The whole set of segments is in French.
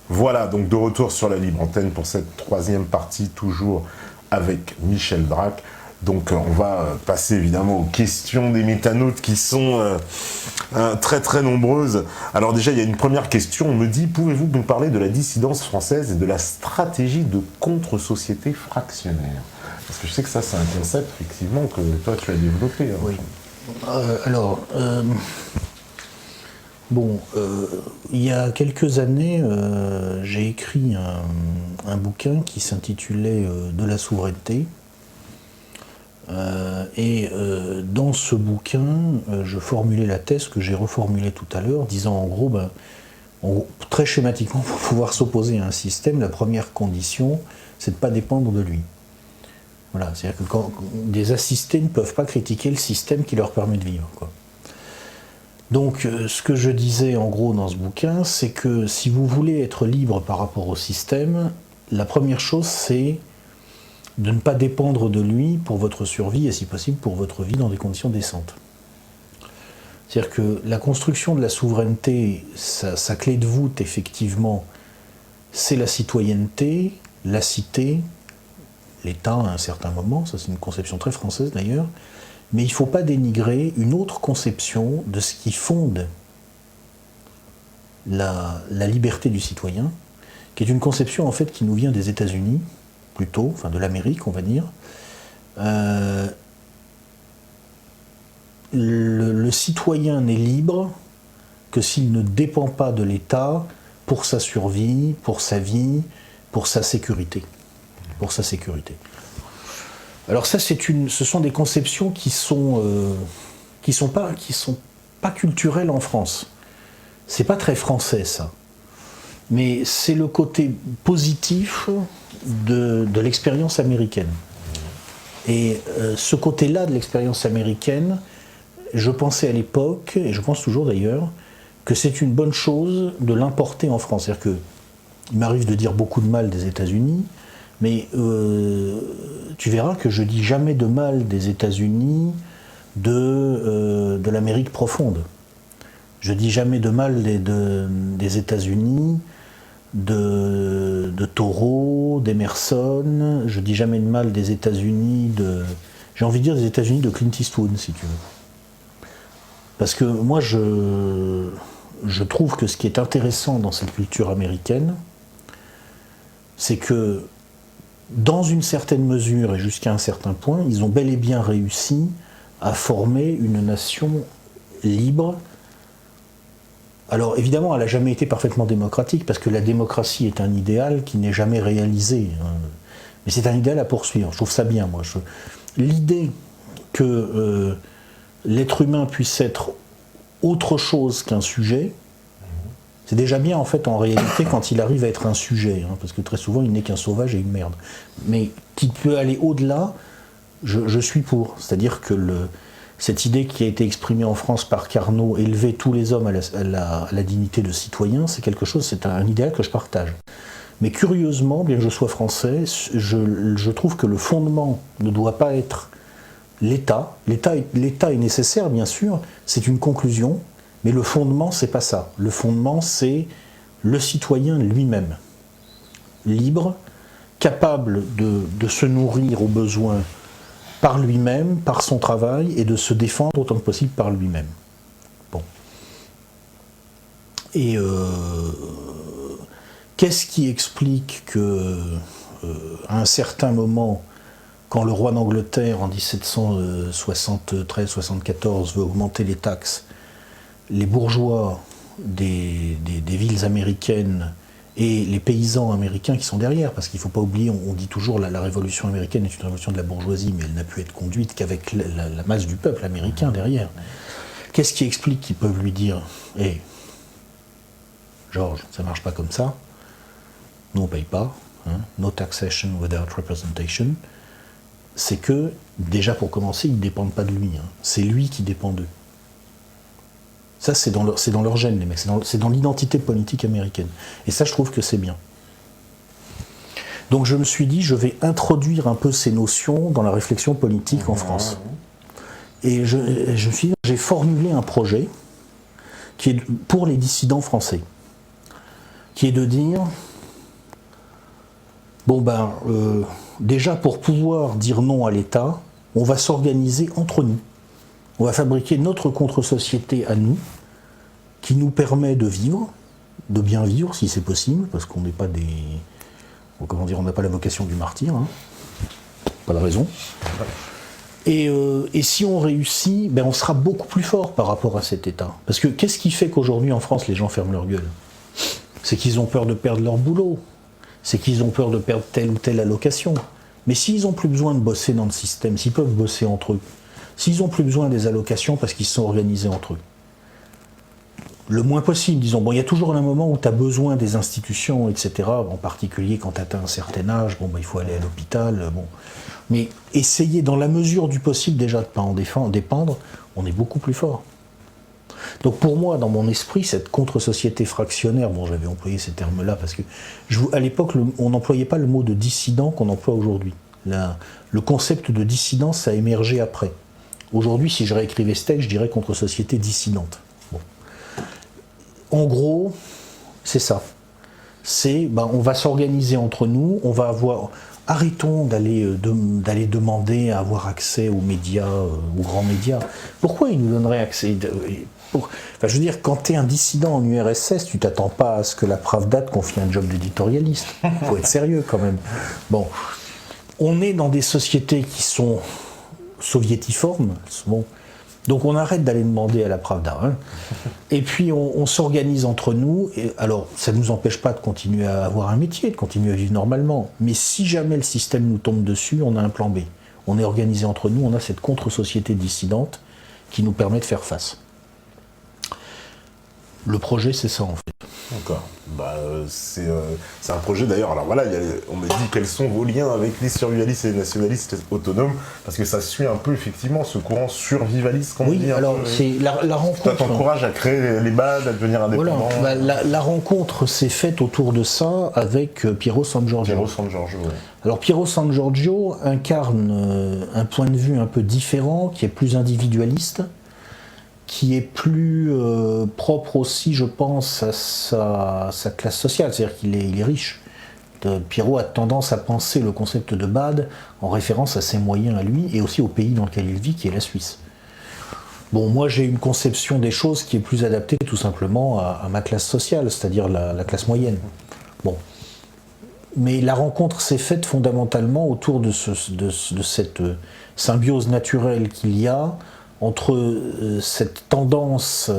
Voilà, donc de retour sur la libre antenne pour cette troisième partie, toujours avec Michel Drac. Donc on va passer évidemment aux questions des métanautes qui sont très très nombreuses. Alors déjà, il y a une première question, on me dit, pouvez-vous nous parler de la dissidence française et de la stratégie de contre-société fractionnaire? Parce que je sais que ça, c'est un concept, effectivement, que toi, tu as développé. Hein. Oui. Il y a quelques années, j'ai écrit un bouquin qui s'intitulait « De la souveraineté ». Dans ce bouquin, je formulais la thèse que j'ai reformulée tout à l'heure, disant en gros, très schématiquement, pour pouvoir s'opposer à un système, la première condition, c'est de ne pas dépendre de lui. Voilà, c'est-à-dire que des assistés ne peuvent pas critiquer le système qui leur permet de vivre, quoi. Donc, ce que je disais en gros dans ce bouquin, c'est que si vous voulez être libre par rapport au système, la première chose, c'est de ne pas dépendre de lui pour votre survie et si possible pour votre vie dans des conditions décentes. C'est-à-dire que la construction de la souveraineté, sa clé de voûte, effectivement, c'est la citoyenneté, la cité, l'État à un certain moment, ça c'est une conception très française d'ailleurs, mais il ne faut pas dénigrer une autre conception de ce qui fonde la liberté du citoyen, qui est une conception en fait qui nous vient des États-Unis, plutôt, enfin de l'Amérique on va dire. Le citoyen n'est libre que s'il ne dépend pas de l'État pour sa survie, pour sa vie, pour sa sécurité. Pour sa sécurité. Alors ça, ce sont des conceptions qui sont pas culturelles en France. C'est pas très français ça. Mais c'est le côté positif de l'expérience américaine. Et ce côté-là de l'expérience américaine, je pensais à l'époque, et je pense toujours d'ailleurs, que c'est une bonne chose de l'importer en France. C'est-à-dire que il m'arrive de dire beaucoup de mal des États-Unis, mais tu verras que je dis jamais de mal des États-Unis, de l'Amérique profonde. Je dis jamais de mal des États-Unis, de Thoreau, d'Emerson. Je dis jamais de mal des États-Unis j'ai envie de dire des États-Unis de Clint Eastwood, si tu veux. Parce que moi, je trouve que ce qui est intéressant dans cette culture américaine, c'est que dans une certaine mesure et jusqu'à un certain point, ils ont bel et bien réussi à former une nation libre. Alors évidemment, elle n'a jamais été parfaitement démocratique, parce que la démocratie est un idéal qui n'est jamais réalisé. Mais c'est un idéal à poursuivre, je trouve ça bien, moi. L'idée que l'être humain puisse être autre chose qu'un sujet, c'est déjà bien en fait en réalité quand il arrive à être un sujet, parce que très souvent il n'est qu'un sauvage et une merde. Mais qu'il peut aller au-delà, je suis pour. C'est-à-dire que cette idée qui a été exprimée en France par Carnot, élever tous les hommes à la dignité de citoyen, c'est quelque chose, c'est un idéal que je partage. Mais curieusement, bien que je sois français, je trouve que le fondement ne doit pas être l'État. L'État est nécessaire, bien sûr, c'est une conclusion. Mais le fondement, c'est pas ça. Le fondement, c'est le citoyen lui-même. Libre, capable de se nourrir aux besoins par lui-même, par son travail, et de se défendre autant que possible par lui-même. Bon. Et qu'est-ce qui explique que, à un certain moment, quand le roi d'Angleterre, en 1773-74, veut augmenter les taxes, les bourgeois des villes américaines et les paysans américains qui sont derrière, parce qu'il ne faut pas oublier, on dit toujours la révolution américaine est une révolution de la bourgeoisie, mais elle n'a pu être conduite qu'avec la masse du peuple américain derrière. Qu'est-ce qui explique qu'ils peuvent lui dire « Hé, Georges, ça ne marche pas comme ça, nous on ne paye pas, no taxation without representation », c'est que, déjà pour commencer, ils ne dépendent pas de lui, c'est lui qui dépend d'eux. Ça, c'est dans leur gène, les mecs. C'est dans l'identité politique américaine. Et ça, je trouve que c'est bien. Donc je me suis dit, je vais introduire un peu ces notions dans la réflexion politique en France. Et j'ai formulé un projet qui est pour les dissidents français. qui est de dire, bon ben, déjà pour pouvoir dire non à l'État, on va s'organiser entre nous. On va fabriquer notre contre-société à nous, qui nous permet de vivre, de bien vivre si c'est possible, parce qu'on n'est pas des... Comment dire, on n'a pas la vocation du martyr, hein. Pas de raison. Et si on réussit, ben on sera beaucoup plus fort par rapport à cet État. Parce que qu'est-ce qui fait qu'aujourd'hui en France les gens ferment leur gueule? C'est qu'ils ont peur de perdre leur boulot, c'est qu'ils ont peur de perdre telle ou telle allocation. Mais s'ils n'ont plus besoin de bosser dans le système, s'ils peuvent bosser entre eux, s'ils n'ont plus besoin des allocations parce qu'ils se sont organisés entre eux, le moins possible, disons. Bon, il y a toujours un moment où tu as besoin des institutions, etc. En particulier quand tu atteins un certain âge, bon, ben, il faut aller à l'hôpital. Bon. Mais essayer, dans la mesure du possible, déjà de ne pas en dépendre, on est beaucoup plus fort. Donc pour moi, dans mon esprit, cette contre-société fractionnaire, bon, j'avais employé ces termes-là parce que à l'époque, on n'employait pas le mot de dissident qu'on emploie aujourd'hui. Le concept de dissidence a émergé après. Aujourd'hui, si je réécrivais ce texte, je dirais contre-société dissidente. Bon. En gros, c'est ça. On va s'organiser entre nous, on va avoir... Arrêtons d'aller demander à avoir accès aux médias, aux grands médias. Pourquoi ils nous donneraient accès je veux dire, quand tu es un dissident en URSS, tu t'attends pas à ce que la Pravda te confie un job d'éditorialiste. Il faut être sérieux quand même. Bon, on est dans des sociétés qui sont soviétiformes. Bon. Donc on arrête d'aller demander à la Pravda. Hein. Et puis on s'organise entre nous. Et alors ça ne nous empêche pas de continuer à avoir un métier, de continuer à vivre normalement. Mais si jamais le système nous tombe dessus, on a un plan B. On est organisé entre nous, on a cette contre-société dissidente qui nous permet de faire face. Le projet, c'est ça en fait. D'accord. C'est un projet d'ailleurs. Alors voilà, on me dit quels sont vos liens avec les survivalistes et les nationalistes autonomes, parce que ça suit un peu effectivement ce courant survivaliste. Oui, alors c'est la rencontre. Ça t'encourage à créer les BAD, à devenir indépendant. Voilà, la rencontre s'est faite autour de ça avec Piero San Giorgio. Piero San Giorgio, oui. Alors Piero San Giorgio incarne un point de vue un peu différent, qui est plus individualiste, qui est plus propre aussi, je pense, à sa classe sociale, c'est-à-dire qu'il est riche. Piero a tendance à penser le concept de BAD en référence à ses moyens à lui et aussi au pays dans lequel il vit, qui est la Suisse. Bon, moi j'ai une conception des choses qui est plus adaptée tout simplement à ma classe sociale, c'est-à-dire la classe moyenne. Bon. Mais la rencontre s'est faite fondamentalement autour de cette symbiose naturelle qu'il y a entre cette tendance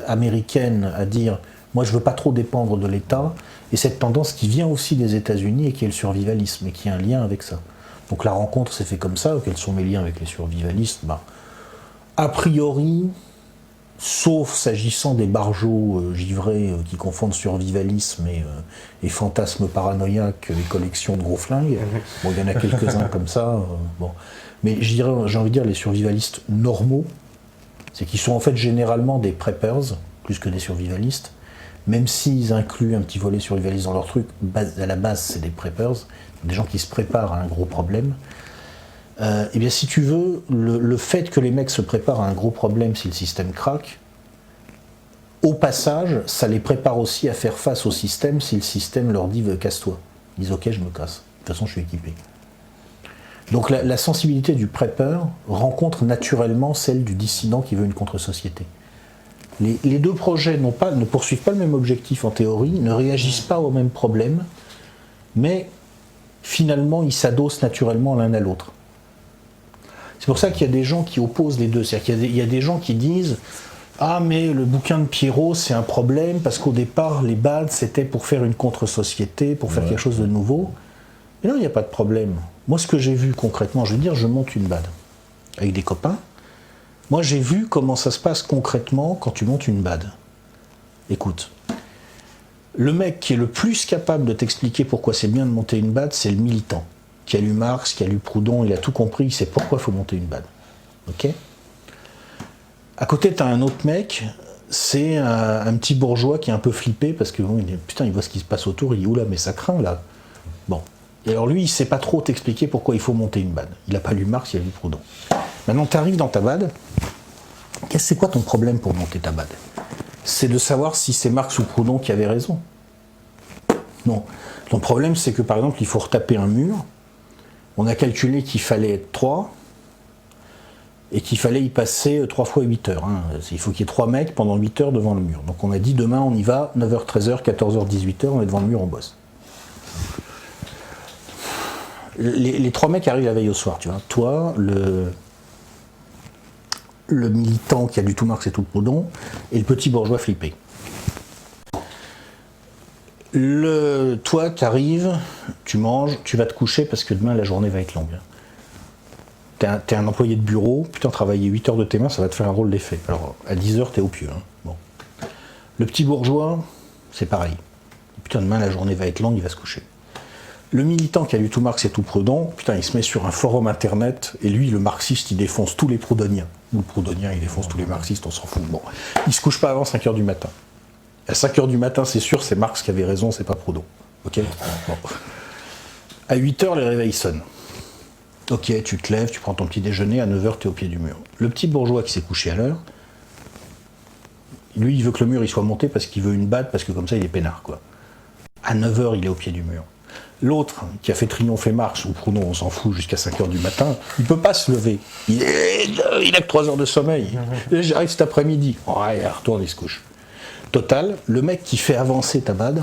américaine à dire « moi je veux pas trop dépendre de l'État » et cette tendance qui vient aussi des États-Unis et qui est le survivalisme et qui a un lien avec ça. Donc la rencontre s'est faite comme ça. Quels sont mes liens avec les survivalistes? A priori, sauf s'agissant des barjots givrés qui confondent survivalisme et fantasmes paranoïaques et collections de gros flingues. Bon, il y en a quelques-uns comme ça. Bon. Mais j'ai envie de dire les survivalistes normaux, c'est qu'ils sont en fait généralement des preppers, plus que des survivalistes, même s'ils incluent un petit volet survivaliste dans leur truc, à la base c'est des preppers, des gens qui se préparent à un gros problème. Eh bien si tu veux, le fait que les mecs se préparent à un gros problème si le système craque, au passage, ça les prépare aussi à faire face au système si le système leur dit « casse-toi ». Ils disent « ok, je me casse, de toute façon je suis équipé ». Donc la sensibilité du prepper rencontre naturellement celle du dissident qui veut une contre-société. Les deux projets ne poursuivent pas le même objectif en théorie, ne réagissent pas au même problème, mais finalement ils s'adossent naturellement l'un à l'autre. C'est pour ça qu'il y a des gens qui opposent les deux. C'est-à-dire qu'il y a des gens qui disent « Ah mais le bouquin de Piero c'est un problème parce qu'au départ les BAD c'était pour faire une contre-société, pour faire quelque chose de nouveau. » Mais non, il n'y a pas de problème. Moi, ce que j'ai vu concrètement, je veux dire, je monte une BAD avec des copains. Moi, j'ai vu comment ça se passe concrètement quand tu montes une BAD. Écoute, le mec qui est le plus capable de t'expliquer pourquoi c'est bien de monter une BAD, c'est le militant, qui a lu Marx, qui a lu Proudhon, il a tout compris, il sait pourquoi il faut monter une BAD. Ok ? À côté, tu as un autre mec, c'est un petit bourgeois qui est un peu flippé parce que bon, putain, il voit ce qui se passe autour, il dit oula, mais ça craint là. Bon. Et alors lui, il ne sait pas trop t'expliquer pourquoi il faut monter une BAD. Il n'a pas lu Marx, il a lu Proudhon. Maintenant, tu arrives dans ta BAD. C'est quoi ton problème pour monter ta BAD? C'est de savoir si c'est Marx ou Proudhon qui avait raison. Non. Le problème, c'est que par exemple, il faut retaper un mur. On a calculé qu'il fallait être 3 et qu'il fallait y passer 3 fois 8 heures. Hein. Il faut qu'il y ait 3 mecs pendant 8 heures devant le mur. Donc on a dit demain, on y va, 9h, 13h, 14h, 18h, on est devant le mur, on bosse. Les 3 mecs arrivent la veille au soir, tu vois. Toi, le militant qui a du tout Marx et tout Proudhon, et le petit bourgeois flippé. Toi, tu arrives, tu manges, tu vas te coucher parce que demain la journée va être longue. T'es un employé de bureau, putain, travailler 8 heures de tes mains, ça va te faire un drôle d'effet. Alors, à 10 heures, t'es au pieu. Hein. Bon. Le petit bourgeois, c'est pareil. Putain, demain la journée va être longue, il va se coucher. Le militant qui a lu tout Marx et tout Proudhon, putain, il se met sur un forum internet, et lui, le marxiste, il défonce tous les proudhoniens. Ou le proudhonien, il défonce tous les marxistes, on s'en fout. Bon. Il se couche pas avant 5h du matin. À 5h du matin, c'est sûr, c'est Marx qui avait raison, c'est pas Proudhon. Ok. Bon. À 8h, les réveils sonnent. Ok, tu te lèves, tu prends ton petit déjeuner, à 9h, tu es au pied du mur. Le petit bourgeois qui s'est couché à l'heure, lui, il veut que le mur il soit monté parce qu'il veut une batte, parce que comme ça, il est peinard, quoi. À 9h, il est au pied du mur. L'autre, qui a fait triompher Marx, ou Proudhon, on s'en fout, jusqu'à 5h du matin, il peut pas se lever. Il a que 3 heures de sommeil. J'arrive cet après-midi. Ouais, il retourne, il se couche. Total, le mec qui fait avancer ta bad,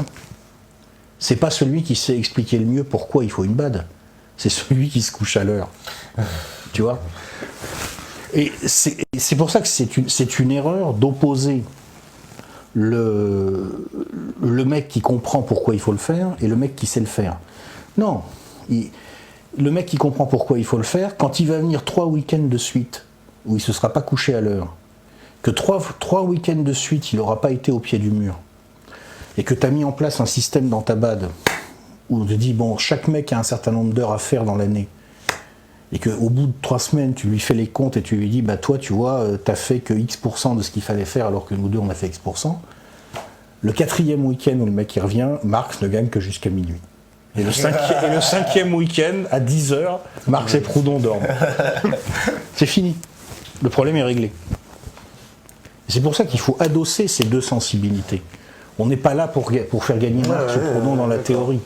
c'est pas celui qui sait expliquer le mieux pourquoi il faut une bad. C'est celui qui se couche à l'heure. Tu vois ? Et c'est pour ça que c'est une erreur d'opposer le mec qui comprend pourquoi il faut le faire et le mec qui sait le faire. Non. Le mec qui comprend pourquoi il faut le faire, quand il va venir 3 week-ends de suite où il ne se sera pas couché à l'heure, que 3 week-ends de suite, il n'aura pas été au pied du mur, et que tu as mis en place un système dans ta bad où on te dit, bon, chaque mec a un certain nombre d'heures à faire dans l'année, et qu'au bout de 3 semaines, tu lui fais les comptes et tu lui dis, bah toi, tu vois, t'as fait que X% de ce qu'il fallait faire, alors que nous deux, on a fait X%. Le 4e week-end où le mec y revient, Marx ne gagne que jusqu'à minuit. Et le 5e week-end, à 10h, Marx et Proudhon dorment. C'est fini. Le problème est réglé. C'est pour ça qu'il faut adosser ces deux sensibilités. On n'est pas là pour faire gagner Marx ou Proudhon dans la théorie.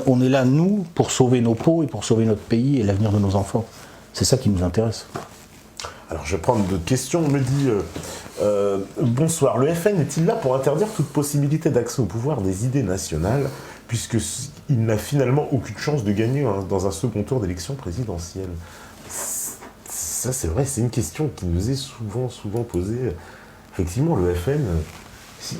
On est là, nous, pour sauver nos peaux et pour sauver notre pays et l'avenir de nos enfants. C'est ça qui nous intéresse. Alors, je vais prendre d'autres questions. On me dit bonsoir, le FN est-il là pour interdire toute possibilité d'accès au pouvoir des idées nationales, puisqu'il n'a finalement aucune chance de gagner dans un second tour d'élection présidentielle? Ça, c'est vrai, c'est une question qui nous est souvent posée. Effectivement, le FN,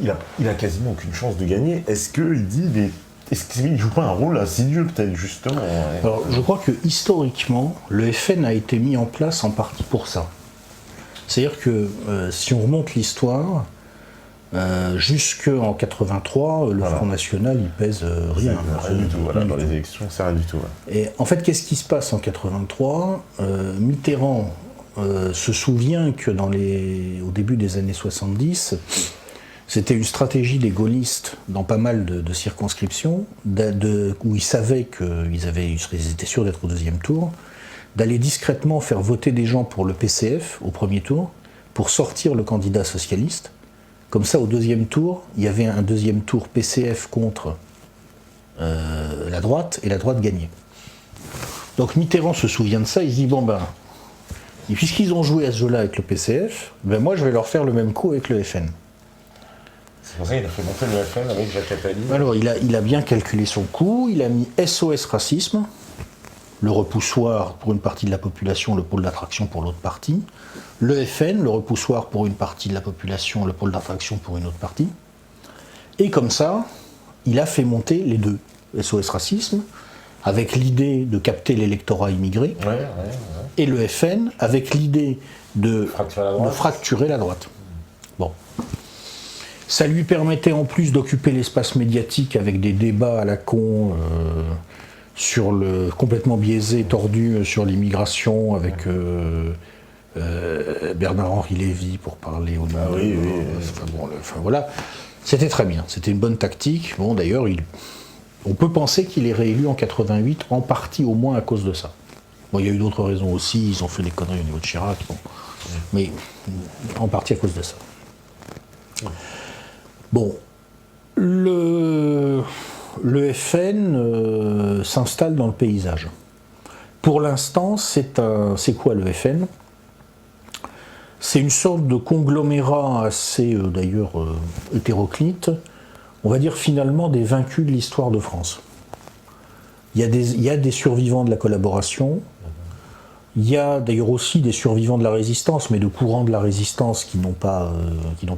il a quasiment aucune chance de gagner. Est-ce qu'il ne joue pas un rôle insidieux, peut-être, justement? Alors, je crois que, historiquement, le FN a été mis en place en partie pour ça. C'est-à-dire que, si on remonte l'histoire, jusqu'en 83, le Front National, il pèse rien. Rien du tout, voilà, dans les élections, c'est rien du tout. Ouais. Et en fait, qu'est-ce qui se passe en 83 ? Mitterrand se souvient que au début des années 70, c'était une stratégie des gaullistes dans pas mal de circonscriptions, où ils savaient qu'ils étaient sûrs d'être au deuxième tour, d'aller discrètement faire voter des gens pour le PCF au premier tour, pour sortir le candidat socialiste. Comme ça, au deuxième tour, il y avait un deuxième tour PCF contre la droite, et la droite gagnait. Donc Mitterrand se souvient de ça, il se dit, bon ben, puisqu'ils ont joué à ce jeu-là avec le PCF, ben moi je vais leur faire le même coup avec le FN. C'est pour ça qu'il a fait monter le FN avec Jacques Attali. Alors il a bien calculé son coup, il a mis SOS Racisme, le repoussoir pour une partie de la population, le pôle d'attraction pour l'autre partie, le FN, le repoussoir pour une partie de la population, le pôle d'attraction pour une autre partie, et comme ça, il a fait monter les deux, SOS Racisme, avec l'idée de capter l'électorat immigré, et le FN avec l'idée de fracturer la droite. Bon. Ça lui permettait en plus d'occuper l'espace médiatique avec des débats à la con complètement biaisés, tordus sur l'immigration, avec Bernard-Henri Lévy pour parler au nom voilà. C'était très bien, c'était une bonne tactique. Bon, d'ailleurs, on peut penser qu'il est réélu en 88, en partie au moins à cause de ça. Bon, il y a eu d'autres raisons aussi, ils ont fait des conneries au niveau de Chirac, bon. Mais en partie à cause de ça. Bon, le FN s'installe dans le paysage. Pour l'instant, c'est quoi le FN ? C'est une sorte de conglomérat assez, d'ailleurs, hétéroclite, on va dire finalement des vaincus de l'histoire de France. Il y a des survivants de la collaboration, il y a d'ailleurs aussi des survivants de la résistance, mais de courants de la résistance qui n'ont pas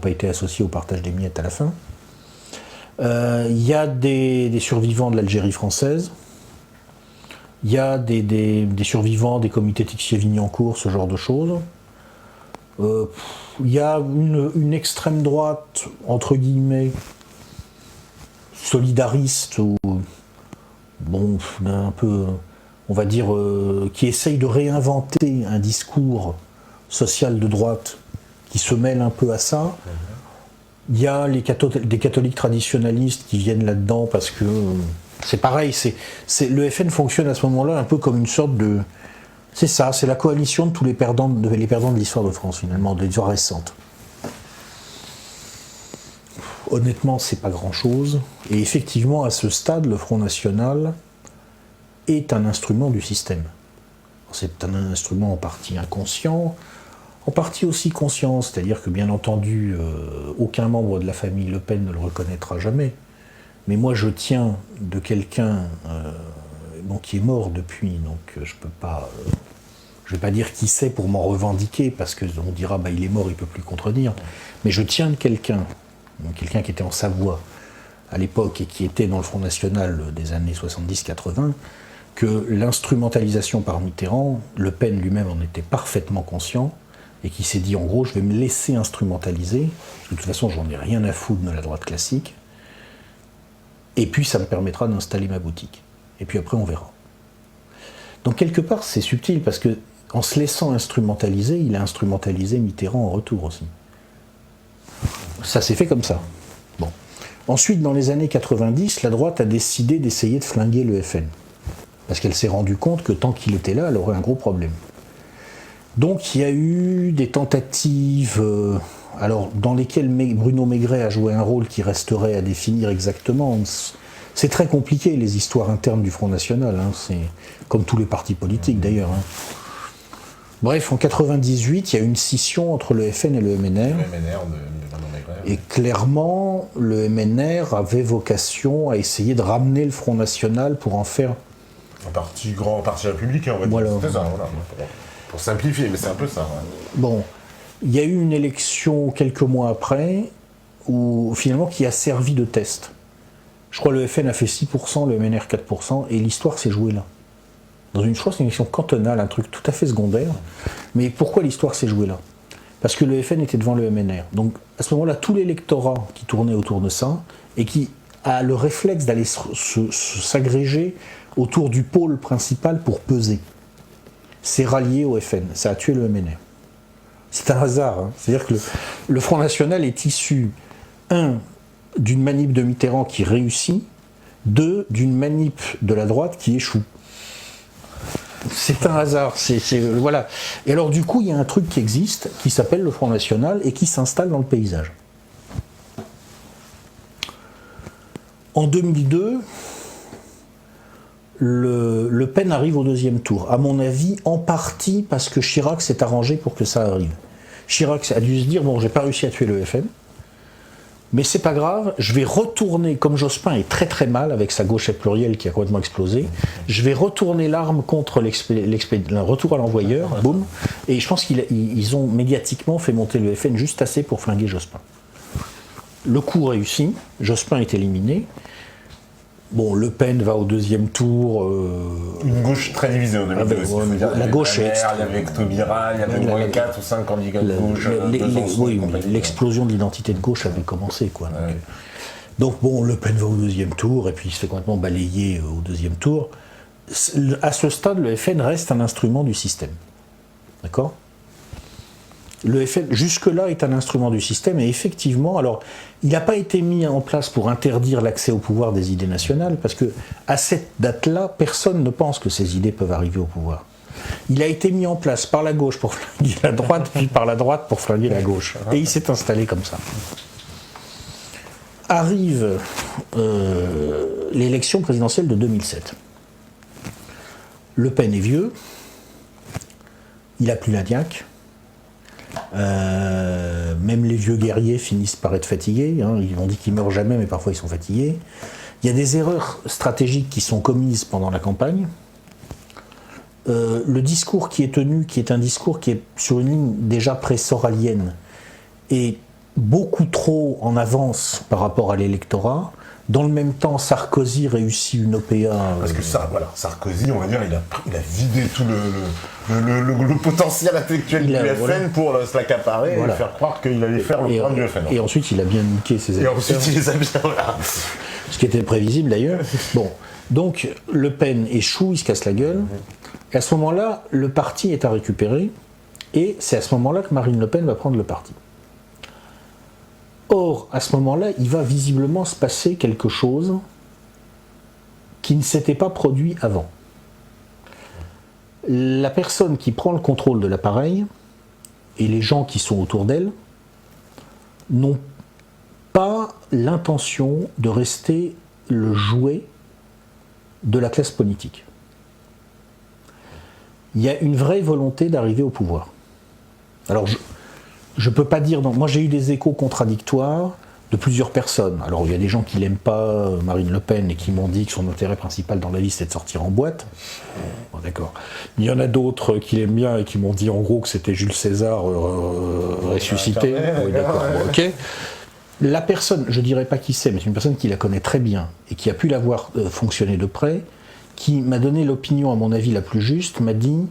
été associés au partage des miettes à la fin. Il y a des survivants de l'Algérie française, il y a des survivants des comités Tixier-Vignancourt, ce genre de choses. Il y a une extrême droite, entre guillemets, solidariste, ou bon, un peu, on va dire, qui essaye de réinventer un discours social de droite qui se mêle un peu à ça. Il y a des catholiques traditionnalistes qui viennent là-dedans parce que c'est pareil, le FN fonctionne à ce moment-là un peu comme une sorte de... C'est ça, c'est la coalition de tous les perdants de l'histoire de France, finalement, de l'histoire récente. Honnêtement, c'est pas grand-chose. Et effectivement, à ce stade, le Front National est un instrument du système. C'est un instrument en partie inconscient, en partie aussi conscient, c'est-à-dire que, bien entendu, aucun membre de la famille Le Pen ne le reconnaîtra jamais. Mais moi, je tiens de quelqu'un... qui est mort depuis, donc je peux pas, je vais pas dire qui c'est pour m'en revendiquer, parce qu'on dira il est mort, il peut plus contredire, mais je tiens de quelqu'un qui était en Savoie à l'époque et qui était dans le Front National des années 70-80, que l'instrumentalisation par Mitterrand, Le Pen lui-même en était parfaitement conscient, et qui s'est dit en gros je vais me laisser instrumentaliser, de toute façon j'en ai rien à foutre de la droite classique, et puis ça me permettra d'installer ma boutique. Et puis après, on verra. Donc quelque part, c'est subtil, parce que en se laissant instrumentaliser, il a instrumentalisé Mitterrand en retour aussi. Ça s'est fait comme ça. Bon. Ensuite, dans les années 90, la droite a décidé d'essayer de flinguer le FN. Parce qu'elle s'est rendue compte que tant qu'il était là, elle aurait un gros problème. Donc il y a eu des tentatives, dans lesquelles Bruno Maigret a joué un rôle qui resterait à définir exactement. C'est très compliqué, les histoires internes du Front National, c'est comme tous les partis politiques d'ailleurs. Bref, en 98, il y a une scission entre le FN et le MNR. Et clairement, le MNR avait vocation à essayer de ramener le Front National pour en faire... Un parti républicain, on va dire. Voilà. C'est ça, voilà. Pour simplifier, mais c'est un peu ça. Ouais. Bon, il y a eu une élection quelques mois après, finalement, qui a servi de test. Je crois que le FN a fait 6%, le MNR 4%, et l'histoire s'est jouée là. Je crois que c'est une élection cantonale, un truc tout à fait secondaire. Mais pourquoi l'histoire s'est jouée là ? Parce que le FN était devant le MNR. Donc à ce moment-là, tout l'électorat qui tournait autour de ça, et qui a le réflexe d'aller s'agréger autour du pôle principal pour peser, s'est rallié au FN. Ça a tué le MNR. C'est un hasard. C'est-à-dire que le Front National est issu, d'une manip de Mitterrand qui réussit, d'une manip de la droite qui échoue. C'est un hasard, voilà. Et alors du coup, il y a un truc qui existe, qui s'appelle le Front National, et qui s'installe dans le paysage. En 2002, Le Pen arrive au deuxième tour, à mon avis, en partie parce que Chirac s'est arrangé pour que ça arrive. Chirac a dû se dire, bon, j'ai pas réussi à tuer le FN, mais c'est pas grave, je vais retourner, comme Jospin est très très mal avec sa gauchette plurielle qui a complètement explosé, je vais retourner l'arme contre le retour à l'envoyeur, boum, et je pense qu'ils ont médiatiquement fait monter le FN juste assez pour flinguer Jospin. Le coup réussit, Jospin est éliminé. Bon, Le Pen va au deuxième tour. Une gauche très divisée au 2002. La gauche est. Il y avait Taubira, il y avait moins 4 ou 5 candidats de gauche. Oui, l'explosion de l'identité de gauche avait commencé, quoi. Ouais. Donc, bon, Le Pen va au deuxième tour, et puis il se fait complètement balayer au deuxième tour. À ce stade, le FN reste un instrument du système. D'accord ? Le FN, jusque-là, est un instrument du système, et effectivement, alors, il n'a pas été mis en place pour interdire l'accès au pouvoir des idées nationales, parce que à cette date-là, personne ne pense que ces idées peuvent arriver au pouvoir. Il a été mis en place par la gauche pour flinguer la droite, puis par la droite pour flinguer la gauche. Et il s'est installé comme ça. Arrive l'élection présidentielle de 2007. Le Pen est vieux, il a plus la niaque. Même les vieux guerriers finissent par être fatigués. Hein. Ils ont dit qu'ils meurent jamais, mais parfois ils sont fatigués. Il y a des erreurs stratégiques qui sont commises pendant la campagne. Le discours qui est tenu, qui est un discours qui est sur une ligne déjà pré-soralienne, est beaucoup trop en avance par rapport à l'électorat. Dans le même temps, Sarkozy réussit une OPA. Parce que ça, voilà, Sarkozy, on va dire, il a vidé tout le potentiel intellectuel du FN voilà. Pour se l'accaparer voilà. Et faire croire qu'il allait faire le programme du FN. Et ensuite, il a bien niqué ses électeurs. Et ensuite, il les a bien, voilà. Ce qui était prévisible d'ailleurs. Bon, donc Le Pen échoue, il se casse la gueule. Et à ce moment-là, le parti est à récupérer. Et c'est à ce moment-là que Marine Le Pen va prendre le parti. Or, à ce moment-là, il va visiblement se passer quelque chose qui ne s'était pas produit avant. La personne qui prend le contrôle de l'appareil et les gens qui sont autour d'elle n'ont pas l'intention de rester le jouet de la classe politique. Il y a une vraie volonté d'arriver au pouvoir. Alors, je ne peux pas dire... Moi, j'ai eu des échos contradictoires de plusieurs personnes. Alors, il y a des gens qui n'aiment pas Marine Le Pen et qui m'ont dit que son intérêt principal dans la vie, c'est de sortir en boîte. Bon, d'accord. Il y en a d'autres qui l'aiment bien et qui m'ont dit, en gros, que c'était Jules César ressuscité. Oui, d'accord. Bon, ok. La personne, je ne dirais pas qui c'est, mais c'est une personne qui la connaît très bien et qui a pu la voir fonctionner de près, qui m'a donné l'opinion, à mon avis, la plus juste, m'a dit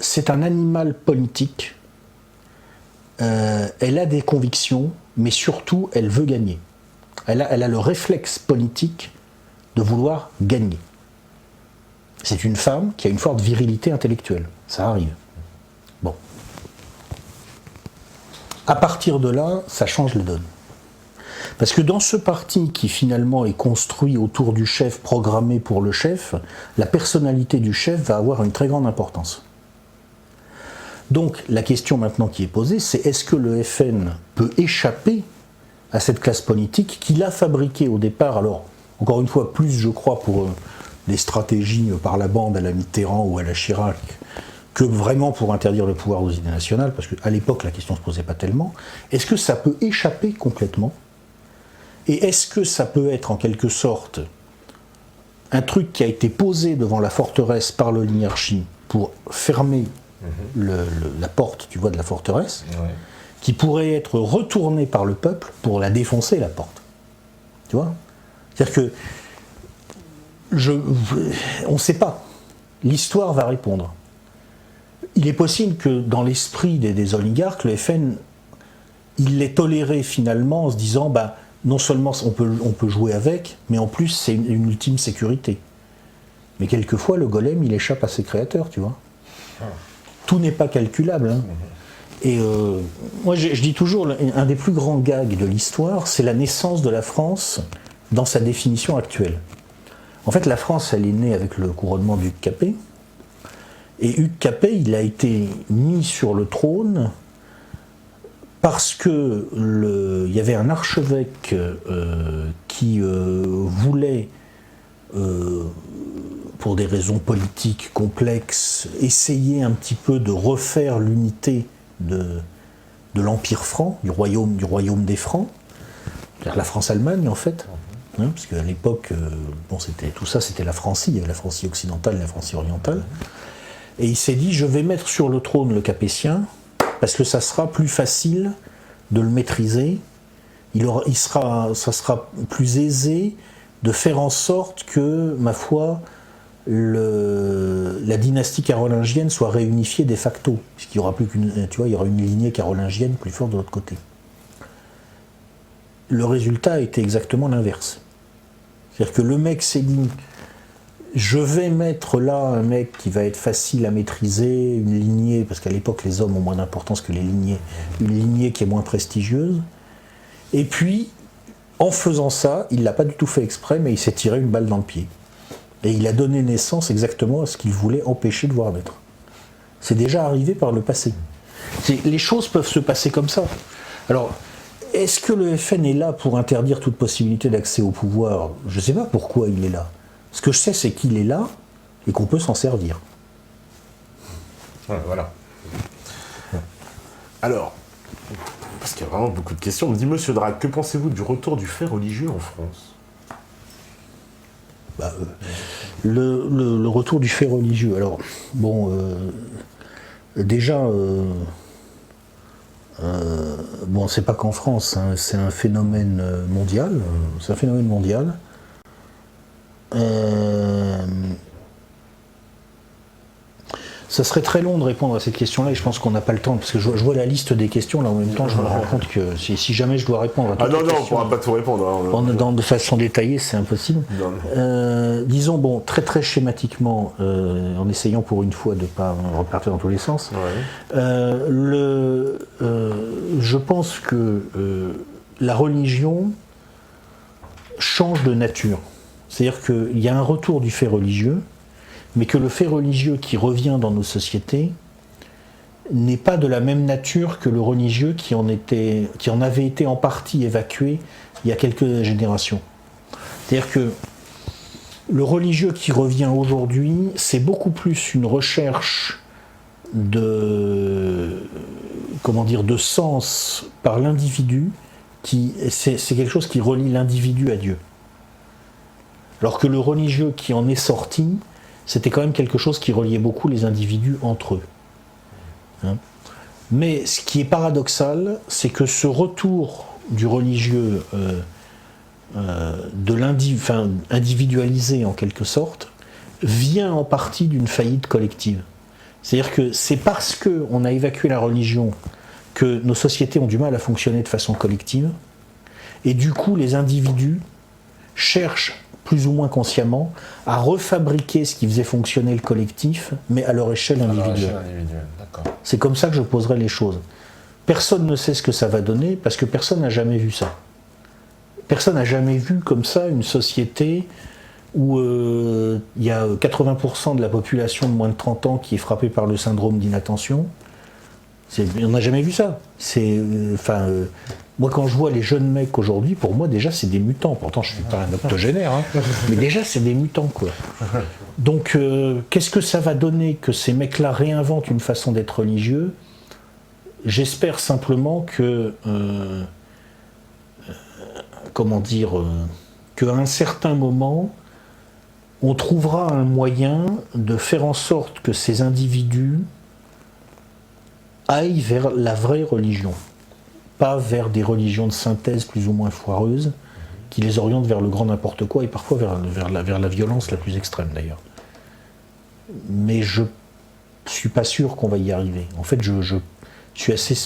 c'est un animal politique. Elle a des convictions, mais surtout, elle veut gagner. Elle a le réflexe politique de vouloir gagner. C'est une femme qui a une forte virilité intellectuelle. Ça arrive. Bon. À partir de là, ça change la donne. Parce que dans ce parti qui finalement est construit autour du chef, programmé pour le chef, la personnalité du chef va avoir une très grande importance. Donc la question maintenant qui est posée, c'est est-ce que le FN peut échapper à cette classe politique qu'il a fabriquée au départ, alors encore une fois plus je crois pour des stratégies par la bande à la Mitterrand ou à la Chirac, que vraiment pour interdire le pouvoir aux idées nationales, parce qu'à l'époque la question ne se posait pas tellement. Est-ce que ça peut échapper complètement ? Et est-ce que ça peut être en quelque sorte un truc qui a été posé devant la forteresse par l'oligarchie pour fermer la porte, tu vois, de la forteresse, ouais. Qui pourrait être retourné par le peuple pour la défoncer, la porte. Tu vois ? C'est-à-dire que on ne sait pas. L'histoire va répondre. Il est possible que dans l'esprit des oligarques, le FN, il l'ait toléré finalement en se disant, bah, non seulement on peut jouer avec, mais en plus c'est une ultime sécurité. Mais quelquefois, le golem, il échappe à ses créateurs, tu vois. Tout n'est pas calculable. Hein. Et moi, je dis toujours, un des plus grands gags de l'histoire, c'est la naissance de la France dans sa définition actuelle. En fait, la France, elle est née avec le couronnement d'Hugues Capet. Et Hugues Capet, il a été mis sur le trône parce que il y avait un archevêque qui voulait, pour des raisons politiques complexes, essayer un petit peu de refaire l'unité de l'Empire franc, du royaume des Francs, c'est-à-dire la France-Allemagne en fait, hein, parce qu'à l'époque, tout ça c'était la Francie, il y avait la Francie occidentale et la Francie orientale, et il s'est dit je vais mettre sur le trône le Capétien, parce que ça sera plus facile de le maîtriser, ça sera plus aisé de faire en sorte que, ma foi, la dynastie carolingienne soit réunifiée de facto, puisqu'il n'y aura plus qu'une, tu vois, il y aura une lignée carolingienne plus forte de l'autre côté. Le résultat a été exactement l'inverse. C'est-à-dire que le mec s'est dit, je vais mettre là un mec qui va être facile à maîtriser, une lignée, parce qu'à l'époque les hommes ont moins d'importance que les lignées, une lignée qui est moins prestigieuse, et puis, en faisant ça, il ne l'a pas du tout fait exprès, mais il s'est tiré une balle dans le pied. Et il a donné naissance exactement à ce qu'il voulait empêcher de voir naître. C'est déjà arrivé par le passé. Les choses peuvent se passer comme ça. Alors, Est-ce que le FN est là pour interdire toute possibilité d'accès au pouvoir? Je ne sais pas pourquoi il est là. Ce que je sais, c'est qu'il est là et qu'on peut s'en servir. Ouais, voilà. Alors, parce qu'il y a vraiment beaucoup de questions, on me dit, Monsieur Drac, que pensez-vous du retour du fait religieux en France? Le retour du fait religieux. Alors, bon, déjà, bon, c'est pas qu'en France, hein, c'est un phénomène mondial. C'est un phénomène mondial. Ça serait très long de répondre à cette question-là et je pense qu'on n'a pas le temps parce que je vois la liste des questions là en même temps je me rends compte que si jamais je dois répondre à toutes les questions, on ne pourra pas tout répondre. Hein, de façon détaillée, c'est impossible. Disons bon très très schématiquement en essayant pour une fois de ne pas repartir dans tous les sens. Ouais. Je pense que la religion change de nature. C'est-à-dire qu'il y a un retour du fait religieux, mais que le fait religieux qui revient dans nos sociétés n'est pas de la même nature que le religieux qui en avait été en partie évacué il y a quelques générations. C'est-à-dire que le religieux qui revient aujourd'hui, c'est beaucoup plus une recherche de sens par l'individu, c'est quelque chose qui relie l'individu à Dieu. Alors que le religieux qui en est sorti, c'était quand même quelque chose qui reliait beaucoup les individus entre eux. Hein. Mais ce qui est paradoxal, c'est que ce retour du religieux individualisé en quelque sorte, vient en partie d'une faillite collective. C'est-à-dire que c'est parce qu'on a évacué la religion que nos sociétés ont du mal à fonctionner de façon collective, et du coup les individus cherchent plus ou moins consciemment, à refabriquer ce qui faisait fonctionner le collectif, mais à leur échelle individuelle. C'est comme ça que je poserais les choses. Personne ne sait ce que ça va donner, parce que personne n'a jamais vu ça. Personne n'a jamais vu comme ça une société où il y a 80% de la population de moins de 30 ans qui est frappée par le syndrome d'inattention. On n'a jamais vu ça. Moi, quand je vois les jeunes mecs aujourd'hui, pour moi, déjà, c'est des mutants. Pourtant, je ne suis pas un octogénaire, hein. Mais déjà, c'est des mutants, quoi. Donc, qu'est-ce que ça va donner que ces mecs-là réinventent une façon d'être religieux? J'espère simplement que... qu'à un certain moment, on trouvera un moyen de faire en sorte que ces individus aillent vers la vraie religion. Pas vers des religions de synthèse plus ou moins foireuses, qui les orientent vers le grand n'importe quoi, et parfois vers la violence la plus extrême d'ailleurs. Mais je suis pas sûr qu'on va y arriver. En fait, je suis assez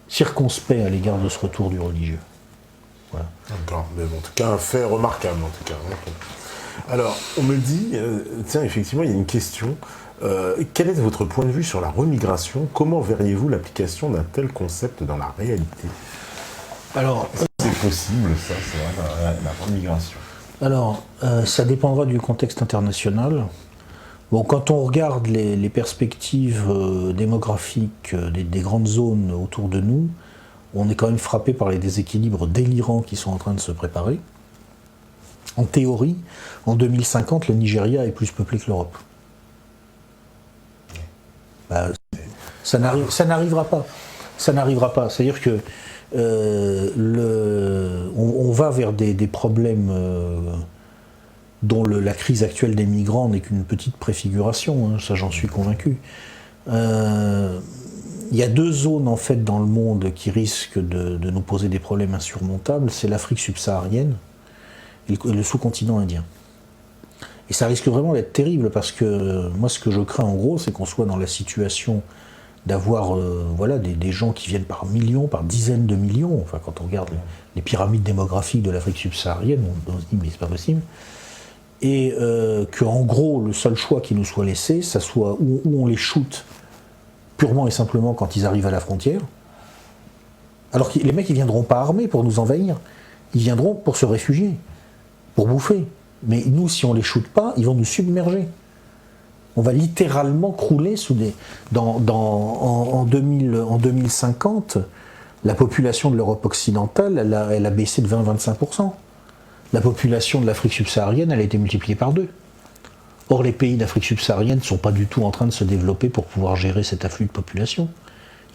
circonspect à l'égard de ce retour du religieux. Voilà. D'accord, mais en tout cas, un fait remarquable, en tout cas. Alors, on me dit, tiens, effectivement, il y a une question. Quel est votre point de vue sur la remigration? Comment verriez-vous l'application d'un tel concept dans la réalité? Alors, c'est possible, ça, c'est vrai, la remigration. Alors, ça dépendra du contexte international. Bon, quand on regarde les perspectives démographiques des grandes zones autour de nous, on est quand même frappé par les déséquilibres délirants qui sont en train de se préparer. En théorie, en 2050, le Nigeria est plus peuplé que l'Europe. Ça n'arrivera pas. Ça n'arrivera pas. C'est-à-dire que on va vers des problèmes dont la crise actuelle des migrants n'est qu'une petite préfiguration, hein, ça j'en suis convaincu. Il y a deux zones en fait dans le monde qui risquent de nous poser des problèmes insurmontables, c'est l'Afrique subsaharienne et le sous-continent indien. Et ça risque vraiment d'être terrible parce que moi ce que je crains en gros c'est qu'on soit dans la situation d'avoir des gens qui viennent par millions, par dizaines de millions. Enfin, quand on regarde les pyramides démographiques de l'Afrique subsaharienne, on se dit mais c'est pas possible. Et qu'en gros le seul choix qui nous soit laissé, ça soit où on les shoot purement et simplement quand ils arrivent à la frontière. Alors que les mecs ils viendront pas armés pour nous envahir, ils viendront pour se réfugier, pour bouffer. Mais nous, si on les shoot pas, ils vont nous submerger. On va littéralement crouler sous en 2050. La population de l'Europe occidentale, elle a baissé de 20-25%. La population de l'Afrique subsaharienne, elle a été multipliée par 2. Or, les pays d'Afrique subsaharienne ne sont pas du tout en train de se développer pour pouvoir gérer cet afflux de population.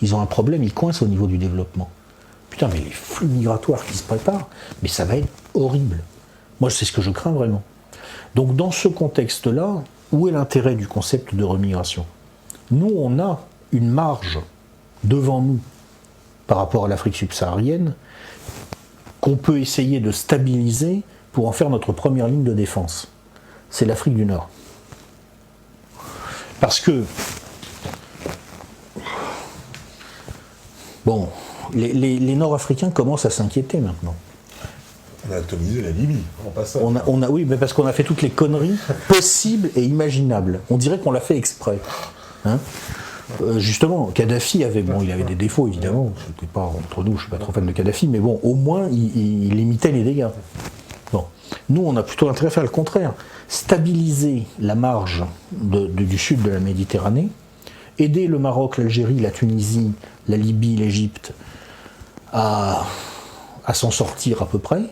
Ils ont un problème, ils coincent au niveau du développement. Putain, mais les flux migratoires qui se préparent, mais ça va être horrible. Moi, c'est ce que je crains vraiment. Donc, dans ce contexte-là, où est l'intérêt du concept de remigration ? Nous, on a une marge devant nous par rapport à l'Afrique subsaharienne qu'on peut essayer de stabiliser pour en faire notre première ligne de défense. C'est l'Afrique du Nord. Parce que, bon, les Nord-Africains commencent à s'inquiéter maintenant. On a atomisé la Libye, en passant. Oui, mais parce qu'on a fait toutes les conneries possibles et imaginables. On dirait qu'on l'a fait exprès. Hein, justement, Kadhafi avait, il avait des défauts évidemment, c'était pas entre nous, je suis pas trop fan de Kadhafi, mais bon, au moins il limitait les dégâts. Bon. Nous, on a plutôt intérêt à faire le contraire, stabiliser la marge du sud de la Méditerranée, aider le Maroc, l'Algérie, la Tunisie, la Libye, l'Égypte à s'en sortir à peu près,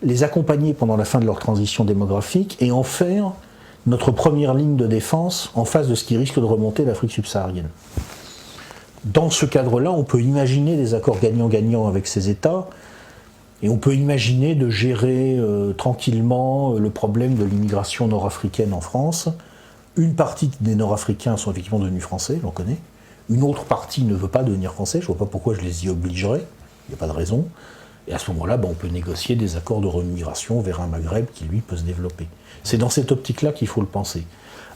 les accompagner pendant la fin de leur transition démographique et en faire notre première ligne de défense en face de ce qui risque de remonter l'Afrique subsaharienne. Dans ce cadre-là, on peut imaginer des accords gagnant-gagnant avec ces États, et on peut imaginer de gérer tranquillement le problème de l'immigration nord-africaine en France. Une partie des Nord-Africains sont effectivement devenus français, j'en connais. Une autre partie ne veut pas devenir français, je ne vois pas pourquoi je les y obligerais, il n'y a pas de raison. Et à ce moment-là, on peut négocier des accords de remigration vers un Maghreb qui, lui, peut se développer. C'est dans cette optique-là qu'il faut le penser.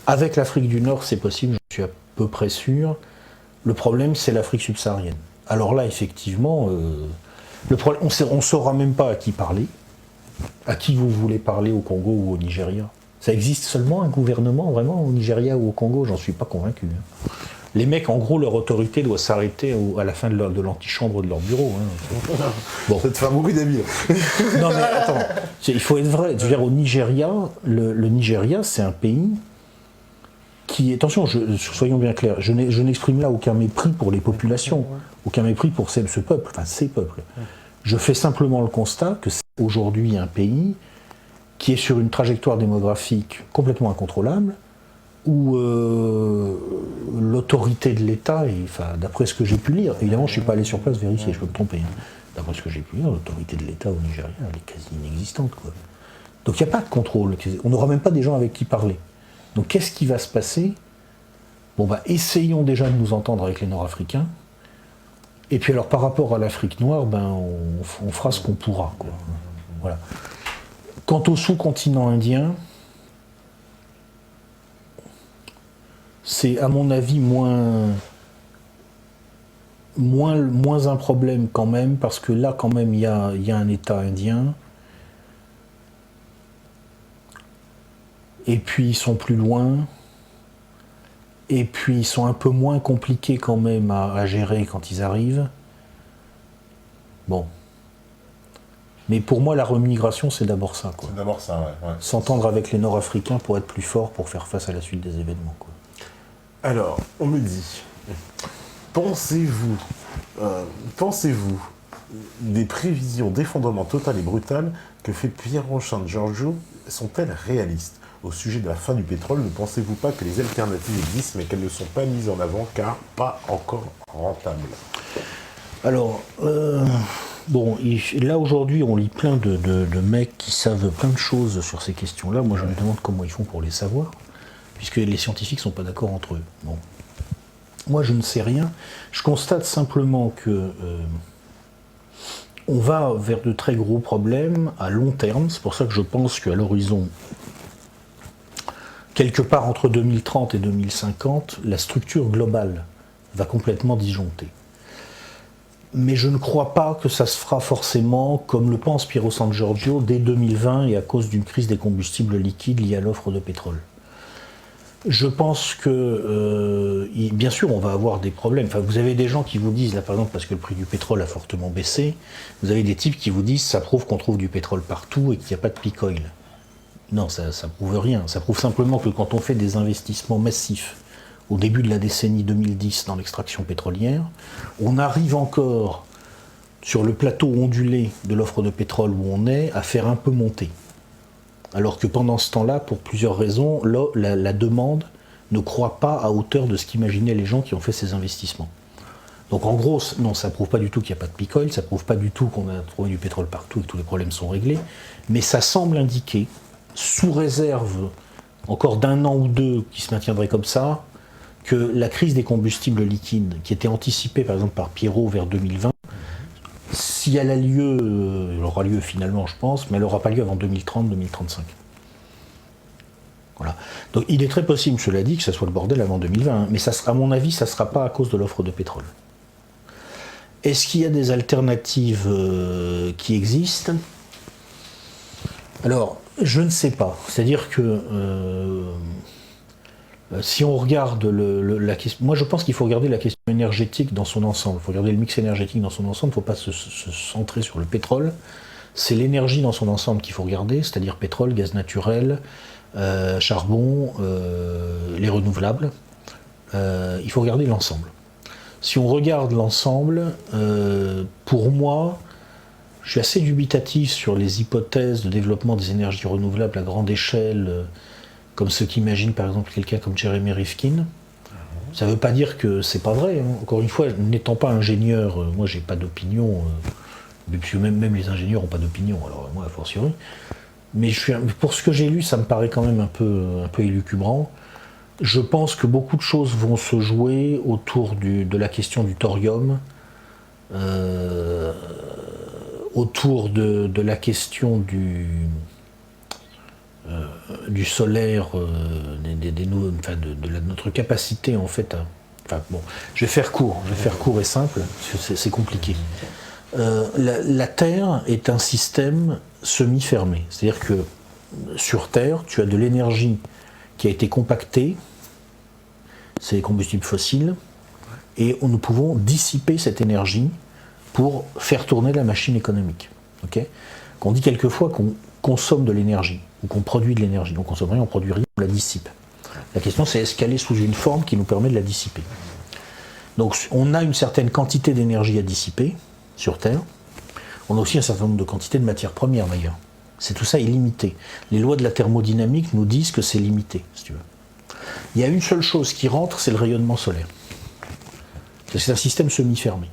Avec l'Afrique du Nord, c'est possible, je suis à peu près sûr. Le problème, c'est l'Afrique subsaharienne. Alors là, effectivement, le problème, on ne saura même pas à qui parler. À qui vous voulez parler au Congo ou au Nigeria. Ça existe seulement un gouvernement, vraiment, au Nigeria ou au Congo? J'en suis pas convaincu. Les mecs, en gros, leur autorité doit s'arrêter à la fin de l'antichambre de leur bureau. Hein. Bon. Ça te fait beaucoup d'amis. Non mais attends, il faut être vrai. Je veux dire, au Nigeria, le Nigeria, c'est un pays qui... Attention, soyons bien clairs, je n'exprime là aucun mépris pour les populations, aucun mépris pour ce peuple, enfin ces peuples. Je fais simplement le constat que c'est aujourd'hui un pays qui est sur une trajectoire démographique complètement incontrôlable, où l'autorité de l'État, d'après ce que j'ai pu lire, évidemment je ne suis pas allé sur place vérifier, je peux me tromper, hein. D'après ce que j'ai pu lire, l'autorité de l'État au Nigeria, elle est quasi inexistante, quoi. Donc il n'y a pas de contrôle, on n'aura même pas des gens avec qui parler. Donc qu'est-ce qui va se passer? Bon essayons déjà de nous entendre avec les Nord-Africains, et puis alors par rapport à l'Afrique noire, on fera ce qu'on pourra, quoi. Voilà. Quant au sous-continent indien, c'est à mon avis moins un problème quand même, parce que là quand même il y a un État indien, et puis ils sont plus loin, et puis ils sont un peu moins compliqués quand même à gérer quand ils arrivent. Bon. Mais pour moi, la remigration, c'est d'abord ça, quoi. C'est d'abord ça, ouais. S'entendre avec les Nord-Africains pour être plus fort, pour faire face à la suite des événements, quoi. Alors, on me dit, pensez-vous des prévisions d'effondrement total et brutal que fait Pierre Ronchin de Giorgio sont-elles réalistes? Au sujet de la fin du pétrole, ne pensez-vous pas que les alternatives existent, mais qu'elles ne sont pas mises en avant car pas encore rentables? Alors, là aujourd'hui, on lit plein de mecs qui savent plein de choses sur ces questions-là. Moi, je me demande comment ils font pour les savoir, puisque les scientifiques ne sont pas d'accord entre eux. Bon. Moi, je ne sais rien. Je constate simplement que on va vers de très gros problèmes à long terme. C'est pour ça que je pense qu'à l'horizon, quelque part entre 2030 et 2050, la structure globale va complètement disjoncter. Mais je ne crois pas que ça se fera forcément, comme le pense Piero San Giorgio, dès 2020 et à cause d'une crise des combustibles liquides liée à l'offre de pétrole. Je pense que, bien sûr, on va avoir des problèmes. Enfin, vous avez des gens qui vous disent, là par exemple, parce que le prix du pétrole a fortement baissé, vous avez des types qui vous disent, ça prouve qu'on trouve du pétrole partout et qu'il n'y a pas de peak oil. Non, ça prouve rien. Ça prouve simplement que quand on fait des investissements massifs au début de la décennie 2010 dans l'extraction pétrolière, on arrive encore sur le plateau ondulé de l'offre de pétrole où on est, à faire un peu monter. Alors que pendant ce temps-là, pour plusieurs raisons, la demande ne croît pas à hauteur de ce qu'imaginaient les gens qui ont fait ces investissements. Donc en gros, non, ça ne prouve pas du tout qu'il n'y a pas de peak oil, ça ne prouve pas du tout qu'on a trouvé du pétrole partout et que tous les problèmes sont réglés, mais ça semble indiquer, sous réserve encore d'un an ou deux qui se maintiendrait comme ça, que la crise des combustibles liquides, qui était anticipée par exemple par Pierrot vers 2020, si elle a lieu, elle aura lieu finalement je pense, mais elle n'aura pas lieu avant 2030-2035. Voilà. Donc il est très possible, cela dit, que ça soit le bordel avant 2020, hein, mais ça, à mon avis, ça ne sera pas à cause de l'offre de pétrole. Est-ce qu'il y a des alternatives qui existent ? Alors, je ne sais pas. C'est-à-dire que si on regarde la question... Moi, je pense qu'il faut regarder la question énergétique dans son ensemble. Il faut regarder le mix énergétique dans son ensemble. Il ne faut pas se centrer sur le pétrole. C'est l'énergie dans son ensemble qu'il faut regarder, c'est-à-dire pétrole, gaz naturel, charbon, les renouvelables. Il faut regarder l'ensemble. Si on regarde l'ensemble, pour moi, je suis assez dubitatif sur les hypothèses de développement des énergies renouvelables à grande échelle, comme ceux qu'imaginent par exemple quelqu'un comme Jeremy Rifkin. Ça ne veut pas dire que c'est pas vrai. Hein. Encore une fois, n'étant pas ingénieur, moi j'ai pas d'opinion, puisque même les ingénieurs n'ont pas d'opinion, alors moi a fortiori. Mais pour ce que j'ai lu, ça me paraît quand même un peu élucubrant. Je pense que beaucoup de choses vont se jouer autour de la question du thorium, autour de la question du solaire, de notre capacité en fait à... Enfin bon, je vais faire court et simple, parce que c'est compliqué. La Terre est un système semi-fermé, c'est-à-dire que sur Terre, tu as de l'énergie qui a été compactée, c'est les combustibles fossiles, et nous pouvons dissiper cette énergie pour faire tourner la machine économique. Okay, qu'on dit quelquefois qu'on consomme de l'énergie, ou qu'on produit de l'énergie. On ne consomme rien, on ne produit rien, on la dissipe. La question c'est est-ce qu'elle est sous une forme qui nous permet de la dissiper. Donc on a une certaine quantité d'énergie à dissiper sur Terre, on a aussi un certain nombre de quantités de matières premières d'ailleurs. Tout ça est limité. Les lois de la thermodynamique nous disent que c'est limité, si tu veux. Il y a une seule chose qui rentre, c'est le rayonnement solaire. C'est un système semi-fermé.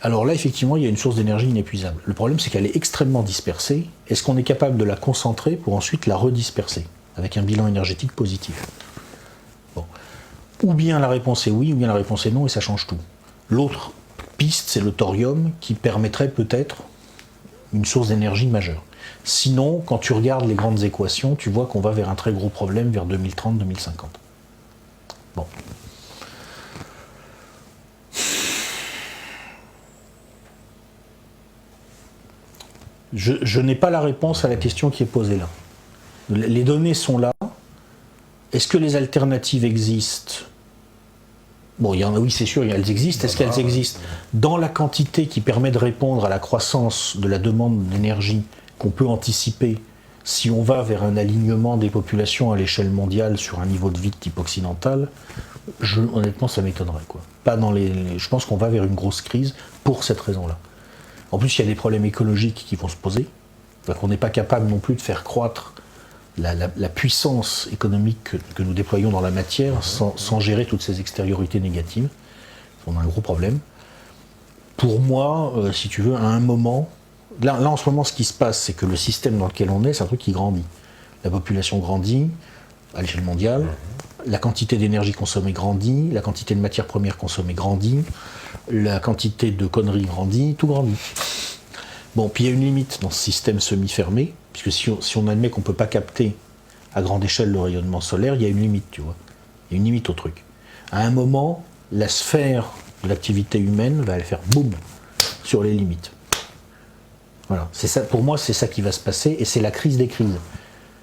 Alors là, effectivement, il y a une source d'énergie inépuisable. Le problème, c'est qu'elle est extrêmement dispersée. Est-ce qu'on est capable de la concentrer pour ensuite la redisperser, avec un bilan énergétique positif ? Bon. Ou bien la réponse est oui, ou bien la réponse est non, et ça change tout. L'autre piste, c'est le thorium, qui permettrait peut-être une source d'énergie majeure. Sinon, quand tu regardes les grandes équations, tu vois qu'on va vers un très gros problème vers 2030-2050. Bon. Je n'ai pas la réponse à la question qui est posée là. Les données sont là. Est-ce que les alternatives existent ? Bon, oui, c'est sûr, elles existent. Est-ce qu'elles existent dans la quantité qui permet de répondre à la croissance de la demande d'énergie qu'on peut anticiper si on va vers un alignement des populations à l'échelle mondiale sur un niveau de vie de type occidental ? Honnêtement, ça m'étonnerait, quoi. Pas dans je pense qu'on va vers une grosse crise pour cette raison-là. En plus, il y a des problèmes écologiques qui vont se poser. On n'est pas capable non plus de faire croître la puissance économique que nous déployons dans la matière sans gérer toutes ces extériorités négatives. On a un gros problème. Pour moi, si tu veux, à un moment... Là, en ce moment, ce qui se passe, c'est que le système dans lequel on est, c'est un truc qui grandit. La population grandit à l'échelle mondiale, la quantité d'énergie consommée grandit, la quantité de matières premières consommées grandit, la quantité de conneries grandit, tout grandit. Bon, puis il y a une limite dans ce système semi-fermé, puisque si on admet qu'on ne peut pas capter à grande échelle le rayonnement solaire, il y a une limite, tu vois. Il y a une limite au truc. À un moment, la sphère de l'activité humaine va aller faire boum sur les limites. Voilà. C'est ça, pour moi, c'est ça qui va se passer, et c'est la crise des crises.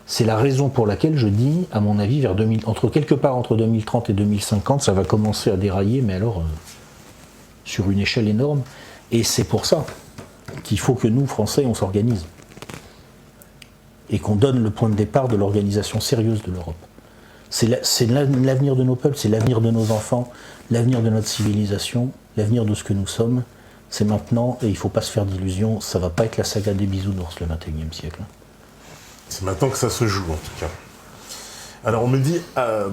C'est la raison pour laquelle je dis, à mon avis, quelque part entre 2030 et 2050, ça va commencer à dérailler, mais alors sur une échelle énorme. Et c'est pour ça qu'il faut que nous, Français, on s'organise. Et qu'on donne le point de départ de l'organisation sérieuse de l'Europe. C'est l'avenir de nos peuples, c'est l'avenir de nos enfants, l'avenir de notre civilisation, l'avenir de ce que nous sommes. c'est maintenant, et il ne faut pas se faire d'illusions, ça ne va pas être la saga des bisounours le 21e siècle. C'est maintenant que ça se joue, en tout cas. Alors on me dit, ça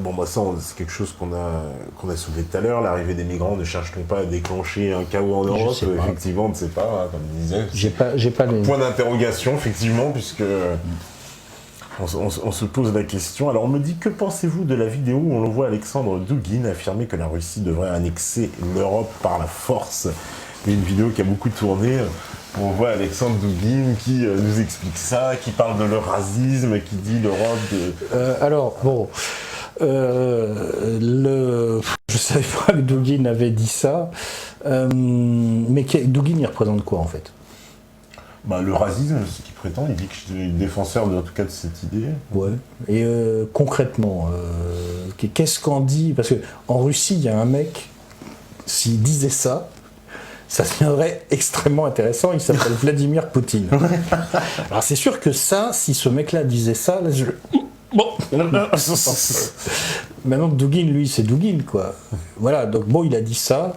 c'est quelque chose qu'on a soulevé tout à l'heure, l'arrivée des migrants, ne cherche-t-on pas à déclencher un chaos en Europe? Effectivement, on ne sait pas, hein, comme je disais. J'ai pas les... Point d'interrogation, effectivement, puisque on se pose la question. Alors on me dit, que pensez-vous de la vidéo où on le voit Alexandre Douguin affirmer que la Russie devrait annexer l'Europe par la force? Une vidéo qui a beaucoup tourné. On voit Alexandre Douguin qui nous explique ça, qui parle de l'eurasisme, qui dit l'Europe de... je savais pas que Douguin avait dit ça, mais Douguin, il représente quoi en fait? L'eurasisme, c'est ce qu'il prétend, il dit que je suis défenseur en tout cas de cette idée. Ouais. Et concrètement, qu'est-ce qu'on dit? Parce qu'en Russie, il y a un mec, s'il disait ça deviendrait extrêmement intéressant, il s'appelle Vladimir Poutine. Alors c'est sûr que ça, si ce mec-là disait ça, là, bon. Maintenant Douguin, lui, c'est Douguin, quoi. Voilà, donc bon, il a dit ça.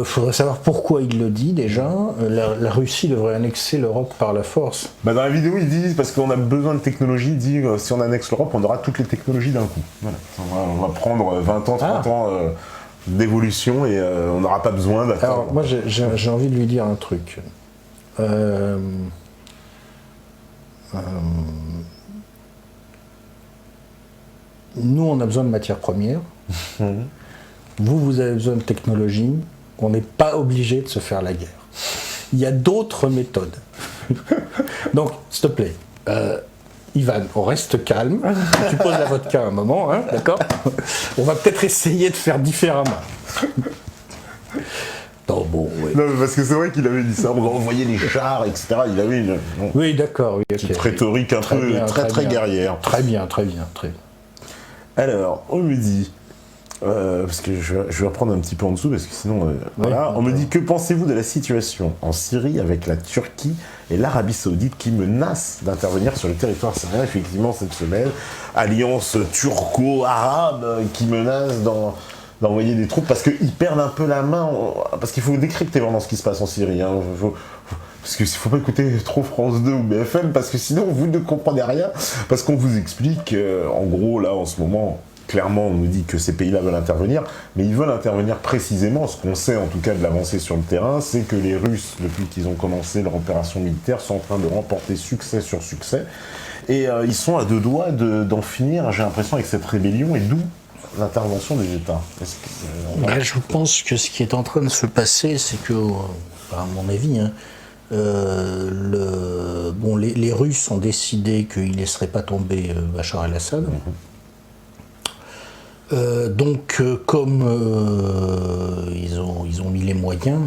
Faudrait savoir pourquoi il le dit déjà. La Russie devrait annexer l'Europe par la force. Dans la vidéo, il dit, parce qu'on a besoin de technologie, il dit si on annexe l'Europe, on aura toutes les technologies d'un coup. Voilà. On va prendre 20 ans, 30 ans d'évolution et on n'aura pas besoin d'attendre. Alors moi j'ai envie de lui dire un truc. Nous on a besoin de matières premières. Vous avez besoin de technologie. On n'est pas obligé de se faire la guerre. Il y a d'autres méthodes. Donc s'il te plaît, Ivan, on reste calme. Tu poses la vodka un moment, hein, d'accord? On va peut-être essayer de faire différemment. Non, bon, oui. Non, mais parce que c'est vrai qu'il avait dit ça, on va envoyer les chars, etc. Il avait une oui, d'accord, oui, petite rhétorique un peu très guerrière. Très bien. Alors, on me dit, parce que je vais reprendre un petit peu en dessous, parce que sinon, voilà, on me dit, que pensez-vous de la situation en Syrie avec la Turquie et l'Arabie Saoudite qui menacent d'intervenir sur le territoire syrien, effectivement, cette semaine, alliance turco-arabe qui menace d'envoyer des troupes, parce qu'ils perdent un peu la main, parce qu'il faut décrypter vraiment ce qui se passe en Syrie, hein. Parce qu'il ne faut pas écouter trop France 2 ou BFM, parce que sinon vous ne comprenez rien, parce qu'on vous explique, en gros, là, en ce moment, clairement, on nous dit que ces pays-là veulent intervenir, mais ils veulent intervenir précisément. Ce qu'on sait, en tout cas, de l'avancée sur le terrain, c'est que les Russes, depuis qu'ils ont commencé leur opération militaire, sont en train de remporter succès sur succès, et ils sont à deux doigts d'en finir, j'ai l'impression, avec cette rébellion, et d'où l'intervention des États. Je pense que ce qui est en train de se passer, c'est que, à mon avis, hein, les Russes ont décidé qu'ils ne laisseraient pas tomber Bachar el-Assad. Donc, comme ils ont mis les moyens,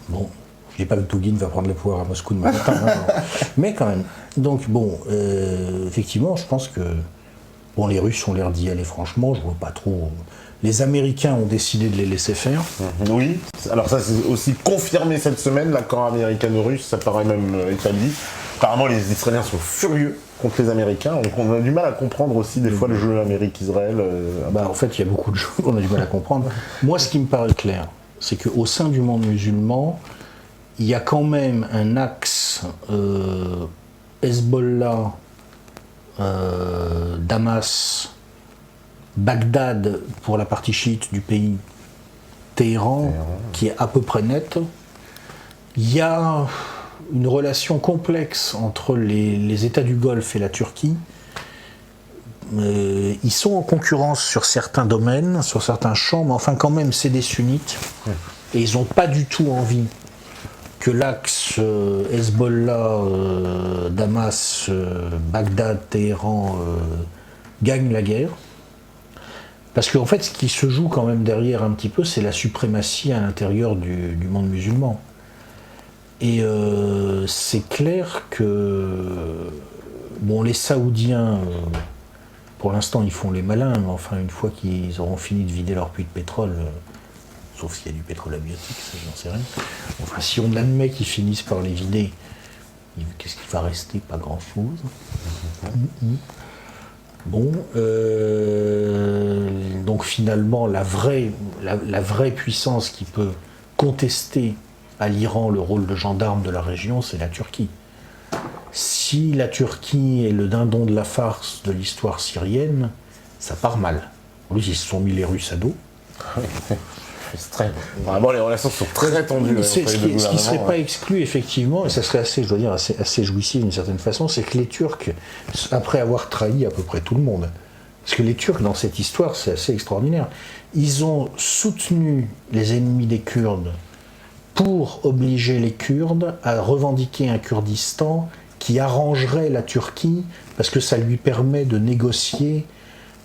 bon, je dis pas que Douguin va prendre le pouvoir à Moscou demain matin, mais quand même. Donc bon, effectivement, je pense que les Russes ont l'air d'y aller franchement, je vois pas trop. Les Américains ont décidé de les laisser faire. Oui, alors ça c'est aussi confirmé cette semaine, l'accord américano-russe, ça paraît même établi. Apparemment les Israéliens sont furieux contre les Américains, donc on a du mal à comprendre aussi des fois le jeu Amérique-Israël. En fait, il y a beaucoup de choses qu'on a du mal à comprendre. Moi, ce qui me paraît clair, c'est qu'au sein du monde musulman, il y a quand même un axe Hezbollah, Damas, Bagdad pour la partie chiite du pays, Téhéran, qui est à peu près net. Il y a une relation complexe entre les États du Golfe et la Turquie. Ils sont en concurrence sur certains domaines, sur certains champs, mais enfin quand même c'est des sunnites et ils n'ont pas du tout envie que l'axe Hezbollah, Damas, Bagdad, Téhéran gagne la guerre. Parce qu'en fait, ce qui se joue quand même derrière un petit peu, c'est la suprématie à l'intérieur du monde musulman. Et c'est clair que bon, les Saoudiens, pour l'instant, ils font les malins, mais enfin, une fois qu'ils auront fini de vider leur puits de pétrole, sauf s'il y a du pétrole abiotique, ça j'en sais rien. Enfin, si on admet qu'ils finissent par les vider, qu'est-ce qu'il va rester? Pas grand-chose. Bon, donc finalement, la vraie puissance qui peut contester à l'Iran le rôle de gendarme de la région, c'est la Turquie. Si la Turquie est le dindon de la farce de l'histoire syrienne, ça part mal. En plus, ils se sont mis les Russes à dos. Vraiment, les relations sont très tendues. Ce qui ne serait pas exclu, effectivement, et ça serait assez, je dois dire, assez jouissif d'une certaine façon, c'est que les Turcs, après avoir trahi à peu près tout le monde, parce que les Turcs, dans cette histoire, c'est assez extraordinaire, ils ont soutenu les ennemis des Kurdes pour obliger les Kurdes à revendiquer un Kurdistan qui arrangerait la Turquie, parce que ça lui permet de négocier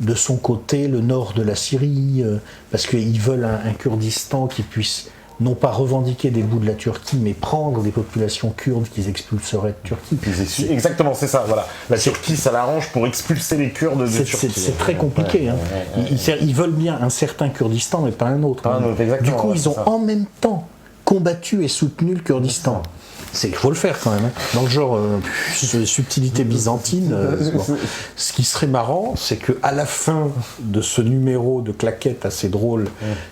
de son côté le nord de la Syrie, parce qu'ils veulent un Kurdistan qui puisse non pas revendiquer des bouts de la Turquie, mais prendre des populations kurdes qu'ils expulseraient de Turquie. Exactement, c'est ça, voilà. La Turquie, ça l'arrange pour expulser les Kurdes de Turquie. C'est très compliqué. Ils veulent bien un certain Kurdistan, mais pas un autre. Du coup, ils ont en même temps combattu et soutenu le Kurdistan. Il faut le faire quand même. Dans le genre subtilité byzantine, ce qui serait marrant, c'est qu'à la fin de ce numéro de claquettes assez drôle,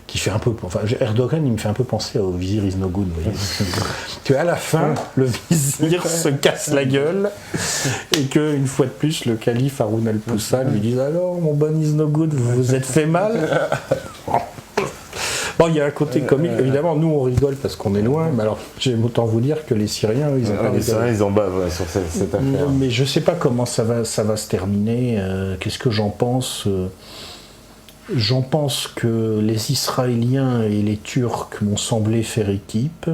qui fait un peu... Enfin, Erdogan, il me fait un peu penser au vizir is no good. Qu'à la fin, le vizir se casse la gueule, et qu'une fois de plus, le calife Haroun al-Poussa lui dit « Alors, mon bon is no good, vous vous êtes fait mal ?» Bon, il y a un côté comique, évidemment, nous on rigole parce qu'on est loin, mais alors j'aime autant vous dire que les Syriens, ils ont pas les Syriens, ils en bavent sur cette affaire. Mais je sais pas comment ça va se terminer, qu'est-ce que j'en pense J'en pense que les Israéliens et les Turcs m'ont semblé faire équipe,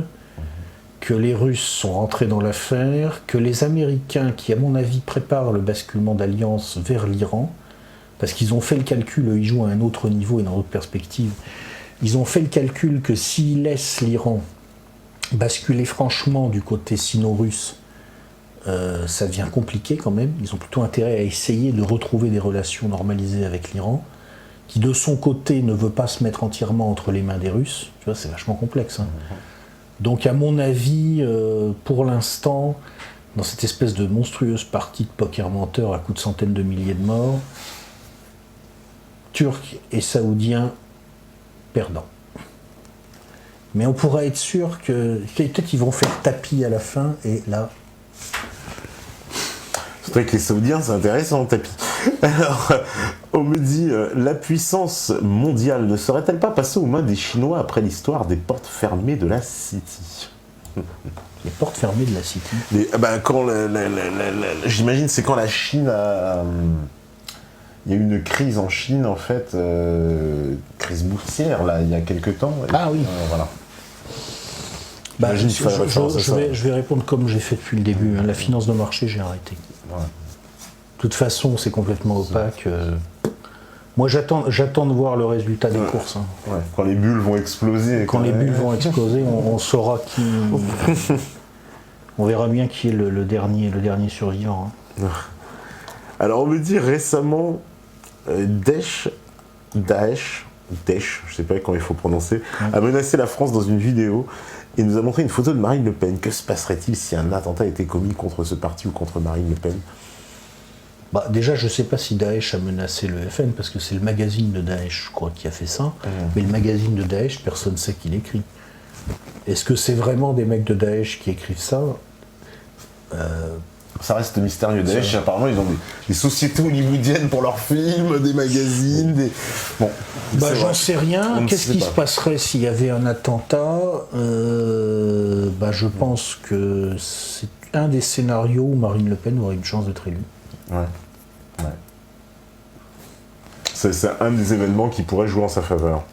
que les Russes sont rentrés dans l'affaire, que les Américains, qui à mon avis préparent le basculement d'alliance vers l'Iran, parce qu'ils ont fait le calcul, ils jouent à un autre niveau et dans d'autres perspectives. Ils ont fait le calcul que s'ils laissent l'Iran basculer franchement du côté sino-russe, ça devient compliqué quand même. Ils ont plutôt intérêt à essayer de retrouver des relations normalisées avec l'Iran, qui de son côté ne veut pas se mettre entièrement entre les mains des Russes. Tu vois, c'est vachement complexe. Donc à mon avis, pour l'instant, dans cette espèce de monstrueuse partie de poker menteur à coups de centaines de milliers de morts, Turcs et Saoudiens perdants. Mais on pourra être sûr que peut-être qu'ils vont faire tapis à la fin, et là... C'est vrai que les Saoudiens, c'est intéressant, tapis. Alors, on me dit, la puissance mondiale ne serait-elle pas passée aux mains des Chinois après l'histoire des portes fermées de la City? Les portes fermées de la City. J'imagine c'est quand la Chine a... Il y a eu une crise en Chine, en fait, crise boursière, là, il y a quelques temps. Ah oui. Voilà. Je vais répondre comme j'ai fait depuis le début. La finance de marché, j'ai arrêté. Ouais. De toute façon, c'est complètement opaque. Moi, j'attends de voir le résultat des courses. Ouais. Quand les bulles vont exploser. Quand les bulles vont exploser, on saura qui... on verra bien qui est le dernier survivant. Alors, on me dit récemment, Daesh, je sais pas comment il faut prononcer, a menacé la France dans une vidéo et nous a montré une photo de Marine Le Pen. Que se passerait-il si un attentat était commis contre ce parti ou contre Marine Le Pen? Déjà, je ne sais pas si Daesh a menacé le FN, parce que c'est le magazine de Daesh, je crois, qui a fait ça. Mais le magazine de Daesh, personne ne sait qui l'écrit. Est-ce que c'est vraiment des mecs de Daesh qui écrivent ça? Ça reste mystérieux. Daesh, apparemment, ils ont des sociétés hollywoodiennes pour leurs films, des magazines, Bon, j'en sais rien. Qu'est-ce qui se passerait s'il y avait un attentat? Je pense que c'est un des scénarios où Marine Le Pen aurait une chance d'être élue. Ouais. C'est un des événements qui pourrait jouer en sa faveur.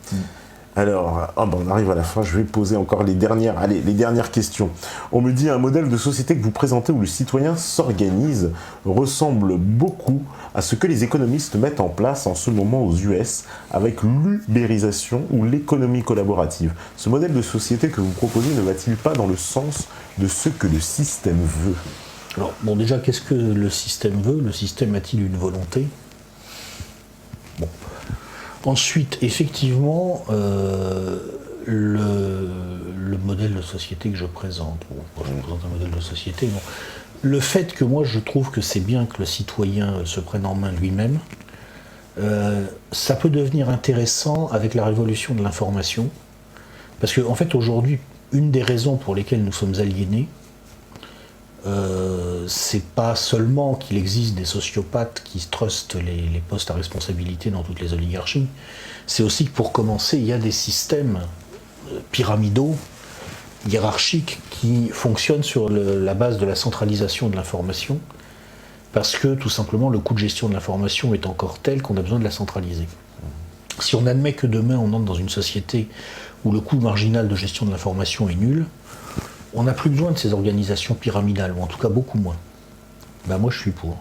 Alors, on arrive à la fin, je vais poser encore les dernières questions. On me dit un modèle de société que vous présentez où le citoyen s'organise ressemble beaucoup à ce que les économistes mettent en place en ce moment aux US avec l'ubérisation ou l'économie collaborative. Ce modèle de société que vous proposez ne va-t-il pas dans le sens de ce que le système veut ? Alors, bon, déjà, qu'est-ce que le système veut ? Le système a-t-il une volonté ? Bon. Ensuite, effectivement, le modèle de société que je présente, je présente un modèle de société, non. Le fait que moi je trouve que c'est bien que le citoyen se prenne en main lui-même, ça peut devenir intéressant avec la révolution de l'information, parce qu'en fait aujourd'hui, une des raisons pour lesquelles nous sommes aliénés, c'est pas seulement qu'il existe des sociopathes qui trustent les postes à responsabilité dans toutes les oligarchies, c'est aussi que pour commencer, il y a des systèmes pyramidaux, hiérarchiques, qui fonctionnent sur la base de la centralisation de l'information, parce que tout simplement le coût de gestion de l'information est encore tel qu'on a besoin de la centraliser. Si on admet que demain on entre dans une société où le coût marginal de gestion de l'information est nul, on n'a plus besoin de ces organisations pyramidales, ou en tout cas beaucoup moins. Ben moi je suis pour.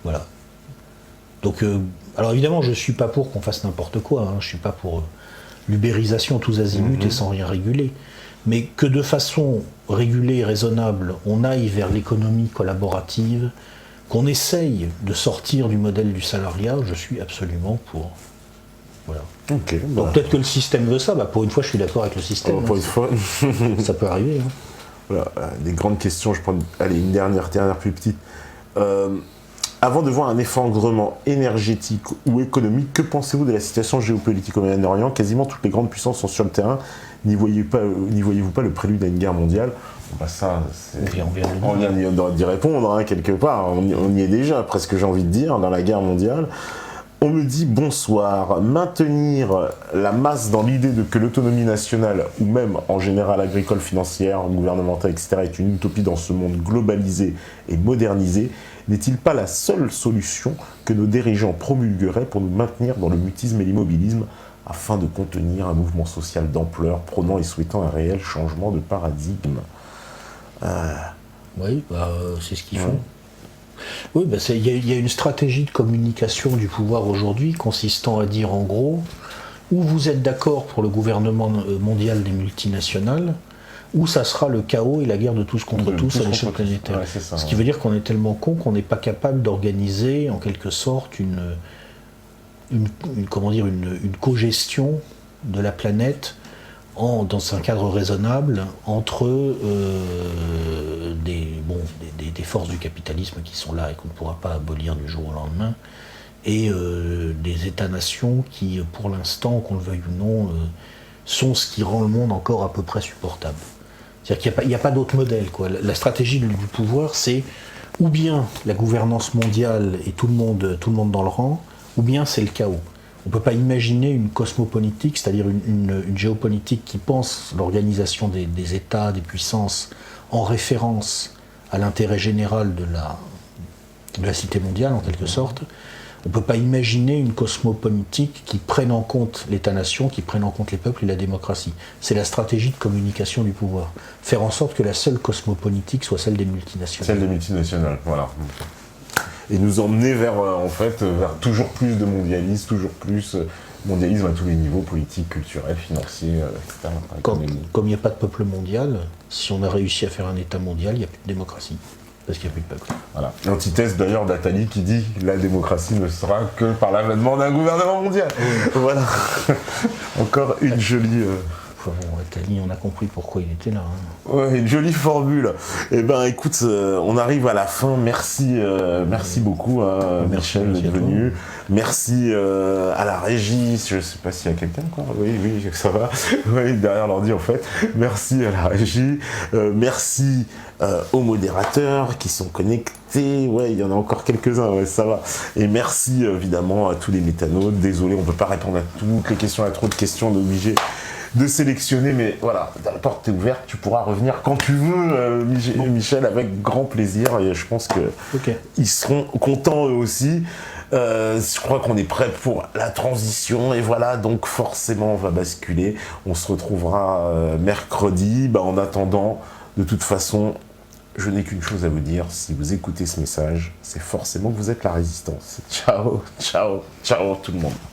Voilà. Donc, alors évidemment je ne suis pas pour qu'on fasse n'importe quoi, hein. Je ne suis pas pour l'ubérisation tous azimuts et sans rien réguler. Mais que de façon régulée et raisonnable, on aille vers l'économie collaborative, qu'on essaye de sortir du modèle du salariat, je suis absolument pour. Voilà. Okay, donc peut-être que le système veut ça, pour une fois je suis d'accord avec le système. Pour une fois. Ça peut arriver. Hein. Voilà, des grandes questions, je prends une dernière plus petite. Avant de voir un effondrement énergétique ou économique, que pensez-vous de la situation géopolitique au Moyen-Orient ? Quasiment toutes les grandes puissances sont sur le terrain. N'y voyez-vous pas le prélude à une guerre mondiale ? Ça, on vient d'y répondre, hein, quelque part. On y est déjà, presque, j'ai envie de dire, dans la guerre mondiale. On me dit bonsoir, maintenir la masse dans l'idée de que l'autonomie nationale, ou même en général agricole, financière, gouvernementale, etc., est une utopie dans ce monde globalisé et modernisé, n'est-il pas la seule solution que nos dirigeants promulgueraient pour nous maintenir dans le mutisme et l'immobilisme afin de contenir un mouvement social d'ampleur prônant et souhaitant un réel changement de paradigme ? Oui, c'est ce qu'ils font. Oui, il y a une stratégie de communication du pouvoir aujourd'hui consistant à dire en gros, ou vous êtes d'accord pour le gouvernement mondial des multinationales, ou ça sera le chaos et la guerre de tous contre tous à l'échelle planétaire. Ouais, ça, ce qui veut dire qu'on est tellement con qu'on n'est pas capable d'organiser en quelque sorte une cogestion de la planète dans un cadre raisonnable entre des forces du capitalisme qui sont là et qu'on ne pourra pas abolir du jour au lendemain, et des États-nations qui, pour l'instant, qu'on le veuille ou non, sont ce qui rend le monde encore à peu près supportable. C'est-à-dire qu'il n'y a pas d'autre modèle, quoi. La stratégie du pouvoir, c'est ou bien la gouvernance mondiale et tout le monde dans le rang, ou bien c'est le chaos. On ne peut pas imaginer une cosmopolitique, c'est-à-dire une géopolitique qui pense l'organisation des États, des puissances, en référence à l'intérêt général de la cité mondiale, en quelque sorte. On ne peut pas imaginer une cosmopolitique qui prenne en compte l'État-nation, qui prenne en compte les peuples et la démocratie. C'est la stratégie de communication du pouvoir. Faire en sorte que la seule cosmopolitique soit celle des multinationales. Celle des multinationales, voilà. Et nous emmener vers toujours plus de mondialisme, toujours plus mondialisme à tous les niveaux, politique, culturel, financier, etc. Comme il n'y a pas de peuple mondial, si on a réussi à faire un État mondial, il n'y a plus de démocratie. Parce qu'il n'y a plus de peuple. Voilà. L'antithèse d'ailleurs d'Attali qui dit « La démocratie ne sera que par l'avènement d'un gouvernement mondial ». Voilà. Encore une jolie... Attali, on a compris pourquoi il était là. Hein. Ouais, une jolie formule. Eh ben, écoute, on arrive à la fin. Merci beaucoup, Michel, d'être venu. Merci à la régie. Je ne sais pas s'il y a quelqu'un, quoi. Oui, ça va. Oui, derrière l'ordi, en fait. Merci à la régie. Merci aux modérateurs qui sont connectés. Ouais, il y en a encore quelques-uns. Ouais, ça va. Et merci, évidemment, à tous les métanautes. Désolé, on ne peut pas répondre à toutes les questions. Il y a trop de questions. On est obligé de sélectionner, mais voilà, la porte est ouverte, tu pourras revenir quand tu veux, Michel, avec grand plaisir, et je pense qu'ils seront contents eux aussi. Je crois qu'on est prêt pour la transition et voilà, donc forcément on va basculer. On se retrouvera mercredi. En attendant, de toute façon, je n'ai qu'une chose à vous dire. Si vous écoutez ce message, c'est forcément que vous êtes la résistance. Ciao, ciao, ciao tout le monde.